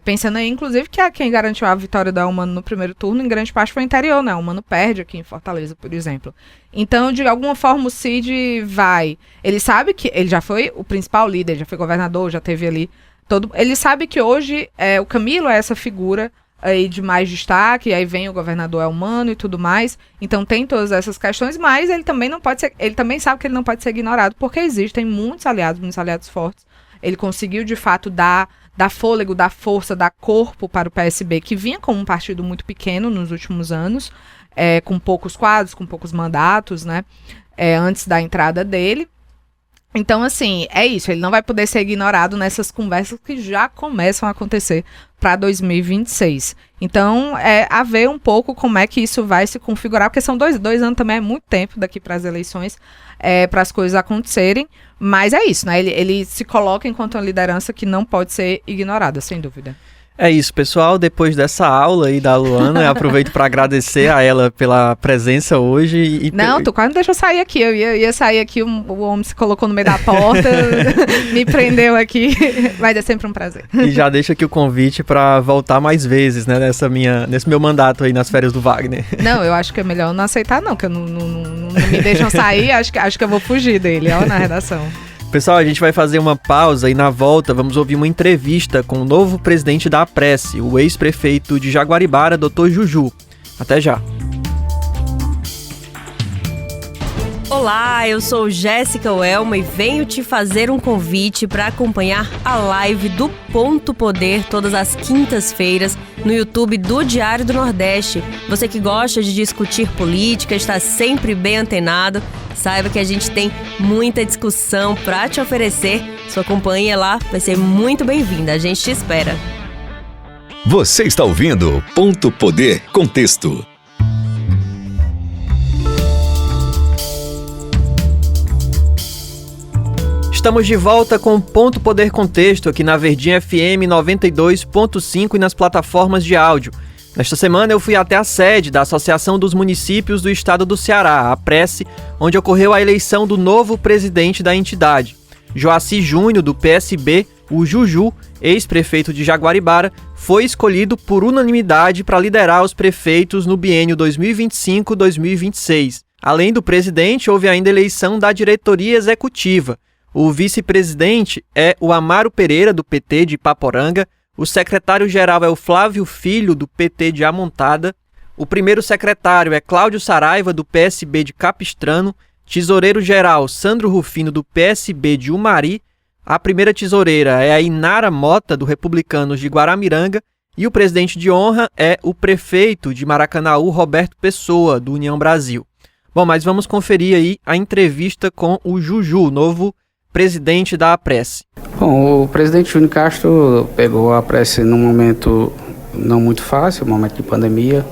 Pensando aí, inclusive, que quem garantiu a vitória da Elmano no primeiro turno, em grande parte foi o interior, né? O Elmano perde aqui em Fortaleza, por exemplo. Então, de alguma forma, o Cid vai... Ele sabe que ele já foi o principal líder, já foi governador, já teve ali todo... Ele sabe que hoje o Camilo é essa figura aí de mais destaque, e aí vem o governador Elmano e tudo mais. Então, tem todas essas questões, mas ele também não pode ser... Ele também sabe que ele não pode ser ignorado, porque existem muitos aliados fortes. Ele conseguiu, de fato, dar fôlego, dar força, dar corpo para o PSB, que vinha como um partido muito pequeno nos últimos anos, com poucos quadros, com poucos mandatos, né, antes da entrada dele. Então, assim, é isso, ele não vai poder ser ignorado nessas conversas que já começam a acontecer para 2026. Então, a ver um pouco como é que isso vai se configurar, porque são dois anos também, é muito tempo daqui para as eleições, para as coisas acontecerem, mas é isso, né? Ele se coloca enquanto uma liderança que não pode ser ignorada, sem dúvida. É isso, pessoal. Depois dessa aula aí da Luana, eu aproveito para agradecer a ela pela presença hoje. Não, tu quase não deixou sair aqui. Eu ia sair aqui, o homem se colocou no meio da porta, me prendeu aqui. Mas é sempre um prazer. E já deixo aqui o convite para voltar mais vezes, né, nesse meu mandato aí nas férias do Wagner. Não, eu acho que é melhor não aceitar, não, que não me deixam sair. Acho que eu vou fugir dele, ó, na redação. Pessoal, a gente vai fazer uma pausa e na volta vamos ouvir uma entrevista com o novo presidente da Apresse, o ex-prefeito de Jaguaribara, Dr. Juju. Até já! Olá, eu sou Jéssica Welma e venho te fazer um convite para acompanhar a live do Ponto Poder todas as quintas-feiras no YouTube do Diário do Nordeste. Você que gosta de discutir política, está sempre bem antenado, saiba que a gente tem muita discussão para te oferecer. Sua companhia lá vai ser muito bem-vinda, a gente te espera. Você está ouvindo Ponto Poder Contexto. Estamos de volta com Ponto Poder Contexto aqui na Verdinha FM 92.5 e nas plataformas de áudio. Nesta semana eu fui até a sede da Associação dos Municípios do Estado do Ceará, a Apresse, onde ocorreu a eleição do novo presidente da entidade. Joaci Júnior, do PSB, o Juju, ex-prefeito de Jaguaribara, foi escolhido por unanimidade para liderar os prefeitos no biênio 2025-2026. Além do presidente, houve ainda eleição da diretoria executiva. O vice-presidente é o Amaro Pereira, do PT de Ipaporanga. O secretário-geral é o Flávio Filho, do PT de Amontada. O primeiro secretário é Cláudio Saraiva, do PSB de Capistrano. Tesoureiro-geral, Sandro Rufino, do PSB de Umari. A primeira tesoureira é a Inara Mota, do Republicanos de Guaramiranga. E o presidente de honra é o prefeito de Maracanaú, Roberto Pessoa, do União Brasil. Bom, mas vamos conferir aí a entrevista com o Juju, novo presidente da Apresse. Bom, o presidente Júnior Castro pegou a Apresse num momento não muito fácil, um momento de pandemia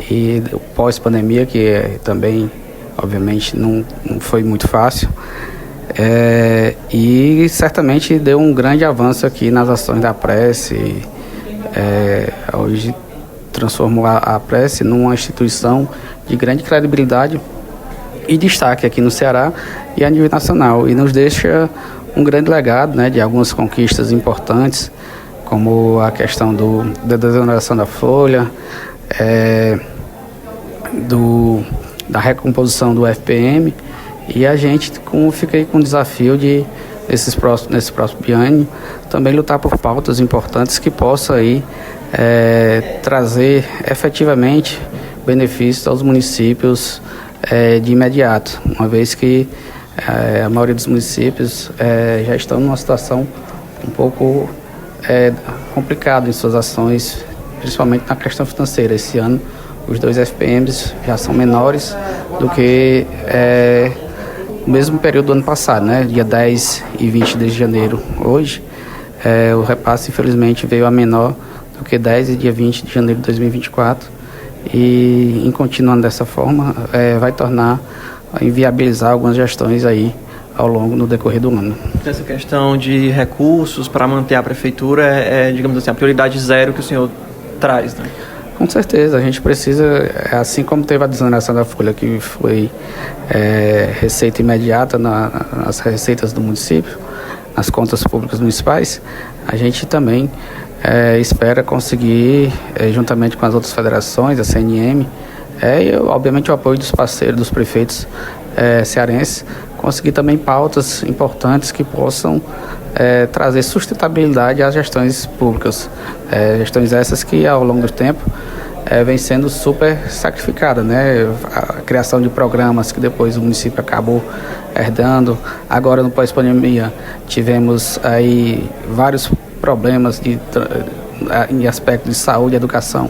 e pós-pandemia, que também, obviamente, não foi muito fácil. E certamente deu um grande avanço aqui nas ações da Apresse. Hoje transformou a Apresse numa instituição de grande credibilidade e destaque aqui no Ceará e a nível nacional, e nos deixa um grande legado, né, de algumas conquistas importantes, como a questão da desoneração da folha, da recomposição do FPM, e a gente fiquei com o desafio de, nesse próximo biênio, também lutar por pautas importantes que possam aí, trazer efetivamente benefícios aos municípios de imediato, uma vez que a maioria dos municípios já estão numa situação um pouco complicada em suas ações, principalmente na questão financeira. Esse ano, os 2 FPMs já são menores do que o mesmo período do ano passado, né? Dia 10 e 20 de janeiro. Hoje, o repasse, infelizmente, veio a menor do que 10 e dia 20 de janeiro de 2024. e, em continuando dessa forma, vai inviabilizar algumas gestões aí ao longo no decorrer do ano. Essa questão de recursos para manter a prefeitura digamos assim, a prioridade zero que o senhor traz, né? Com certeza, a gente precisa, assim como teve a desoneração da folha, que foi receita imediata nas receitas do município, nas contas públicas municipais, a gente também espera conseguir, juntamente com as outras federações, a CNM, e obviamente o apoio dos parceiros, dos prefeitos cearenses, conseguir também pautas importantes que possam trazer sustentabilidade às gestões públicas. Gestões essas que, ao longo do tempo, vem sendo super sacrificada, né? A criação de programas que depois o município acabou herdando. Agora, no pós-pandemia, tivemos aí vários problemas em aspecto de saúde e educação,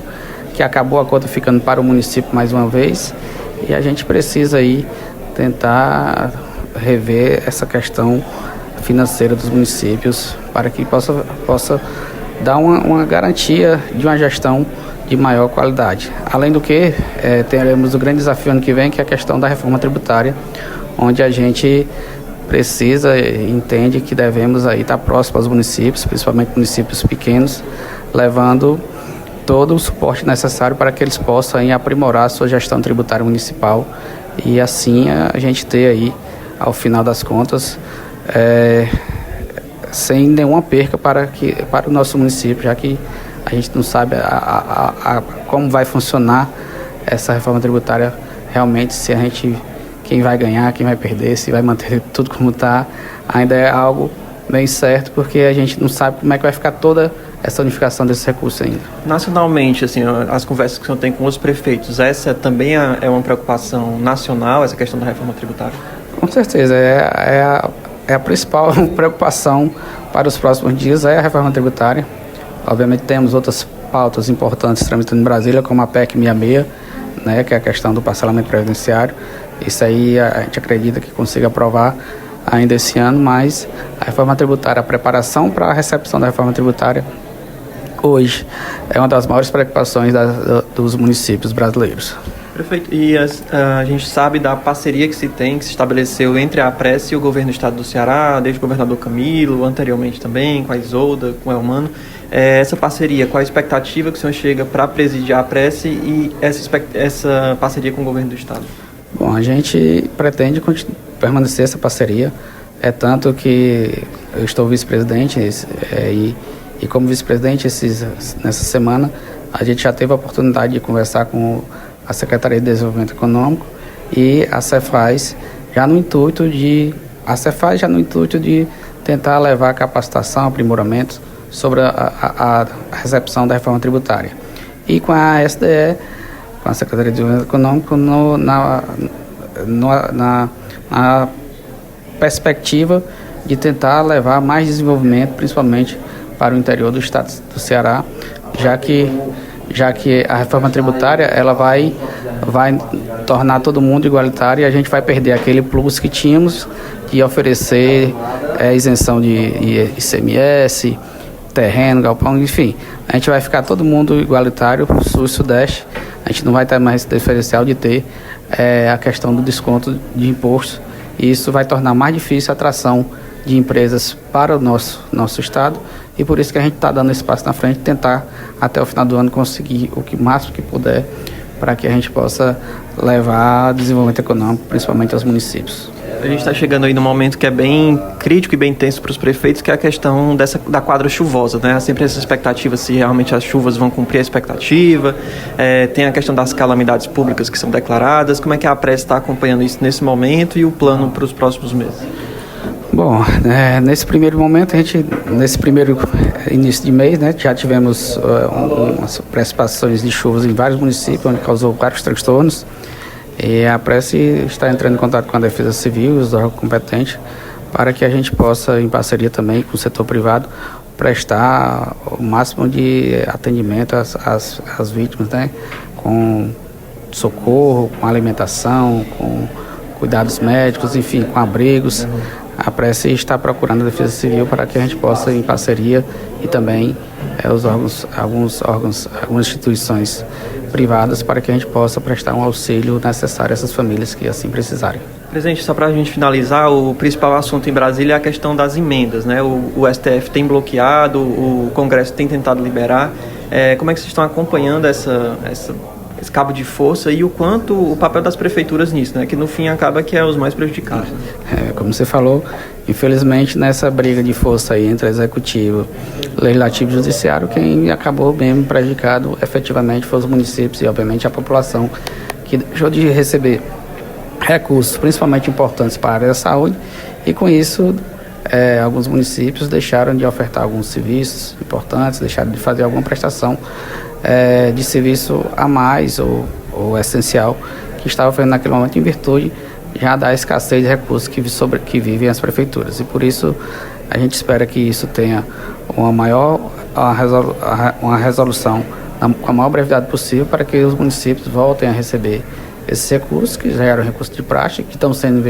que acabou a conta ficando para o município mais uma vez, e a gente precisa aí tentar rever essa questão financeira dos municípios para que possa dar uma garantia de uma gestão de maior qualidade. Além do que, teremos o grande desafio ano que vem, que é a questão da reforma tributária, onde a gente precisa e entende que devemos aí estar próximo aos municípios, principalmente municípios pequenos, levando todo o suporte necessário para que eles possam aí aprimorar a sua gestão tributária municipal e assim a gente ter aí, ao final das contas, sem nenhuma perca para o nosso município, já que a gente não sabe como vai funcionar essa reforma tributária realmente, se quem vai ganhar, quem vai perder, se vai manter tudo como está, ainda é algo bem certo, porque a gente não sabe como é que vai ficar toda essa unificação desses recursos ainda. Nacionalmente, assim, as conversas que o senhor tem com os prefeitos, essa também é uma preocupação nacional, essa questão da reforma tributária? Com certeza, é a principal preocupação para os próximos dias, é a reforma tributária. Obviamente temos outras pautas importantes tramitando em Brasília, como a PEC 66, né, que é a questão do parcelamento previdenciário. Isso aí a gente acredita que consiga aprovar ainda esse ano, mas a reforma tributária, a preparação para a recepção da reforma tributária, hoje, é uma das maiores preocupações dos municípios brasileiros. Prefeito, e a gente sabe da parceria que se estabeleceu entre a Apresse e o governo do estado do Ceará, desde o governador Camilo, anteriormente também, com a Isolda, com o Elmano. Essa parceria, qual a expectativa que o senhor chega para presidir a Apresse e essa parceria com o governo do estado? Bom, a gente pretende permanecer essa parceria, tanto que eu estou vice-presidente e como vice-presidente nessa semana a gente já teve a oportunidade de conversar com a Secretaria de Desenvolvimento Econômico e a Cefaz já no intuito de tentar levar capacitação, aprimoramento sobre a recepção da reforma tributária. E com a SDE, com a Secretaria de Desenvolvimento Econômico, na perspectiva de tentar levar mais desenvolvimento, principalmente para o interior do estado do Ceará, já que a reforma tributária ela vai tornar todo mundo igualitário e a gente vai perder aquele plus que tínhamos de oferecer isenção de ICMS, terreno, galpão, enfim. A gente vai ficar todo mundo igualitário, sul e sudeste. A gente não vai ter mais esse diferencial de ter a questão do desconto de impostos, e isso vai tornar mais difícil a atração de empresas para o nosso estado, e por isso que a gente está dando esse passo na frente, tentar até o final do ano conseguir o máximo que puder para que a gente possa levar desenvolvimento econômico, principalmente aos municípios. A gente está chegando aí num momento que é bem crítico e bem tenso para os prefeitos, que é a questão da quadra chuvosa, né? Há sempre essa expectativa se realmente as chuvas vão cumprir a expectativa, tem a questão das calamidades públicas que são declaradas. Como é que a Apresse está acompanhando isso nesse momento e o plano para os próximos meses? Bom, nesse primeiro momento, nesse primeiro início de mês, né, já tivemos umas precipitações de chuvas em vários municípios, onde causou vários transtornos. E a Apresse está entrando em contato com a Defesa Civil e os órgãos competentes para que a gente possa, em parceria também com o setor privado, prestar o máximo de atendimento às vítimas, né, com socorro, com alimentação, com cuidados médicos, enfim, com abrigos. A Apresse está procurando a Defesa Civil para que a gente possa, em parceria e também algumas instituições privadas para que a gente possa prestar um auxílio necessário a essas famílias que assim precisarem. Presidente, só para a gente finalizar, o principal assunto em Brasília é a questão das emendas, né? O STF tem bloqueado, o Congresso tem tentado liberar. Como é que vocês estão acompanhando esse cabo de força e o quanto o papel das prefeituras nisso, né? Que no fim acaba que é os mais prejudicados. Como você falou, infelizmente nessa briga de força aí entre executivo, legislativo e judiciário, quem acabou mesmo prejudicado efetivamente foi os municípios e obviamente a população, que deixou de receber recursos principalmente importantes para a área da saúde, e com isso alguns municípios deixaram de ofertar alguns serviços importantes, deixaram de fazer alguma prestação de serviço a mais ou essencial que estava fazendo naquele momento em virtude já da escassez de recursos que vivem as prefeituras. E por isso a gente espera que isso tenha uma resolução com a maior brevidade possível para que os municípios voltem a receber esses recursos, que já eram recursos de praxe, que estão sendo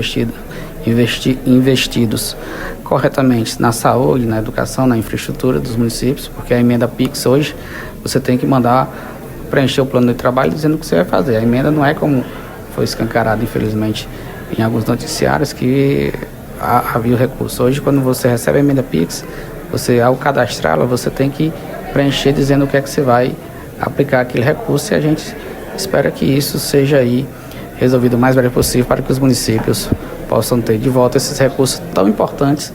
investidos corretamente na saúde, na educação, na infraestrutura dos municípios, porque a emenda PIX hoje você tem que preencher o plano de trabalho dizendo o que você vai fazer. A emenda não é como foi escancarado, infelizmente, em alguns noticiários, que havia o recurso. Hoje, quando você recebe a emenda PIX, ao cadastrá-la, você tem que preencher dizendo o que é que você vai aplicar aquele recurso, e a gente espera que isso seja aí resolvido o mais breve possível para que os municípios possam ter de volta esses recursos tão importantes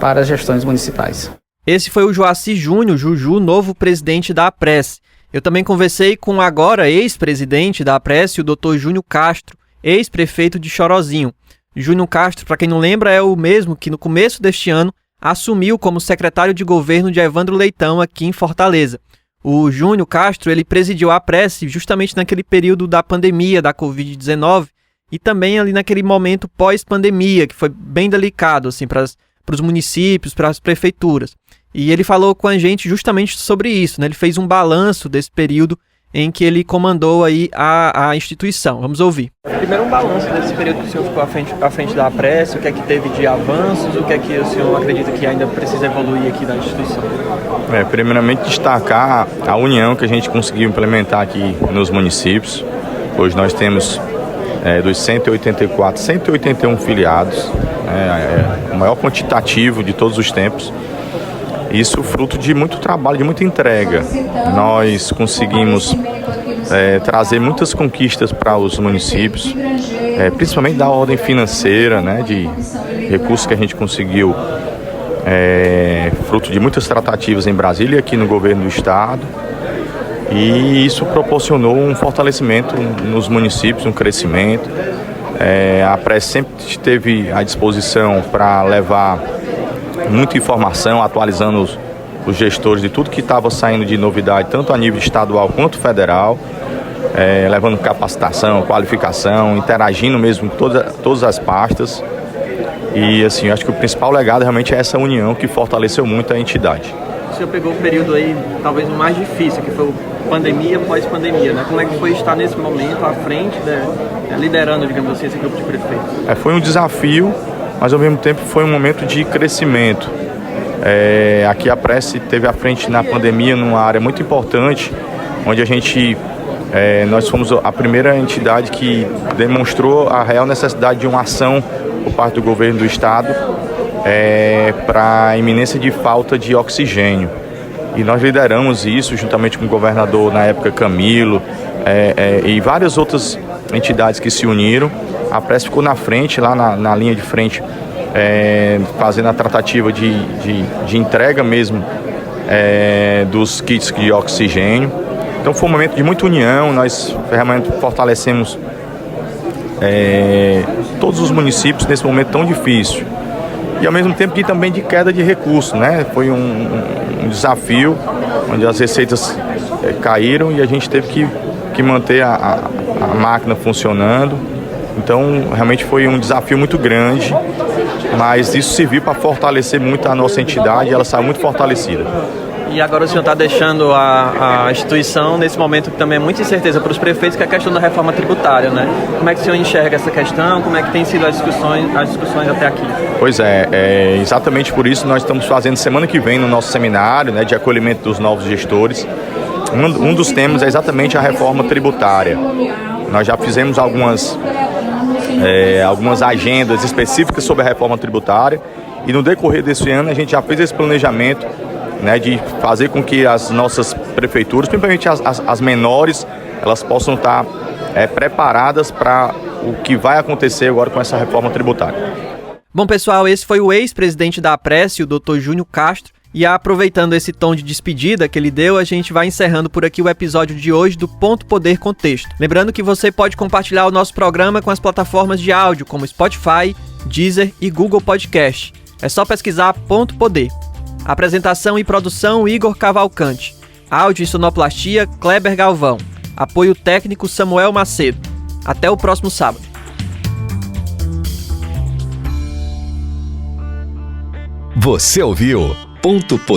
para as gestões municipais. Esse foi o Joaci Júnior, Juju, novo presidente da APRESS. Eu também conversei com o agora ex-presidente da APRESS, o Dr. Júnior Castro, ex-prefeito de Chorozinho. Júnior Castro, para quem não lembra, é o mesmo que no começo deste ano assumiu como secretário de governo de Evandro Leitão aqui em Fortaleza. O Júnior Castro, ele presidiu a APRESS justamente naquele período da pandemia da Covid-19 e também ali naquele momento pós-pandemia, que foi bem delicado assim, para os municípios, para as prefeituras. E ele falou com a gente justamente sobre isso, né? Ele fez um balanço desse período em que ele comandou aí a instituição. Vamos ouvir. Primeiro um balanço desse período que o senhor ficou à frente da APRESS, o que é que teve de avanços, o que é que o senhor acredita que ainda precisa evoluir aqui na instituição? Primeiramente destacar a união que a gente conseguiu implementar aqui nos municípios. Hoje nós temos dos 181 filiados, o maior quantitativo de todos os tempos. Isso fruto de muito trabalho, de muita entrega. Nós conseguimos trazer muitas conquistas para os municípios, principalmente da ordem financeira, né, de recursos que a gente conseguiu, fruto de muitas tratativas em Brasília e aqui no governo do estado. E isso proporcionou um fortalecimento nos municípios, um crescimento. A APRESS sempre esteve à disposição para levar muita informação, atualizando os gestores de tudo que estava saindo de novidade, tanto a nível estadual quanto federal, levando capacitação, qualificação, interagindo mesmo com todas as pastas. E assim, eu acho que o principal legado realmente é essa união que fortaleceu muito a entidade. O senhor pegou o período aí, talvez o mais difícil, que foi pandemia pós-pandemia, né? Como é que foi estar nesse momento à frente, liderando, digamos assim, esse grupo de prefeitos? Foi um desafio, mas ao mesmo tempo foi um momento de crescimento. Aqui a APRESS teve à frente na pandemia numa área muito importante, onde nós fomos a primeira entidade que demonstrou a real necessidade de uma ação por parte do governo do estado para a iminência de falta de oxigênio. E nós lideramos isso juntamente com o governador na época, Camilo, e várias outras entidades que se uniram. A APRESS ficou na frente, lá na linha de frente, fazendo a tratativa de entrega mesmo dos kits de oxigênio. Então foi um momento de muita união, nós realmente fortalecemos todos os municípios nesse momento tão difícil. E ao mesmo tempo também de queda de recursos, né? Foi um desafio, onde as receitas caíram e a gente teve que manter a máquina funcionando. Então, realmente foi um desafio muito grande, mas isso serviu para fortalecer muito a nossa entidade e ela saiu muito fortalecida. E agora o senhor está deixando a instituição nesse momento que também é muita incerteza para os prefeitos, que é a questão da reforma tributária, né? Como é que o senhor enxerga essa questão? Como é que tem sido as discussões até aqui? Pois é exatamente por isso nós estamos fazendo semana que vem no nosso seminário, né, de acolhimento dos novos gestores. Um dos temas é exatamente a reforma tributária. Nós já fizemos algumas agendas específicas sobre a reforma tributária e no decorrer desse ano a gente já fez esse planejamento, né, de fazer com que as nossas prefeituras, principalmente as menores, elas possam estar preparadas para o que vai acontecer agora com essa reforma tributária. Bom, pessoal, esse foi o ex-presidente da APRESE, o Dr. Júnior Castro. E aproveitando esse tom de despedida que ele deu, a gente vai encerrando por aqui o episódio de hoje do Ponto Poder Contexto. Lembrando que você pode compartilhar o nosso programa com as plataformas de áudio como Spotify, Deezer e Google Podcast. É só pesquisar Ponto Poder. Apresentação e produção, Igor Cavalcante. Áudio e sonoplastia, Kleber Galvão. Apoio técnico, Samuel Macedo. Até o próximo sábado. Você ouviu Ponto Poder.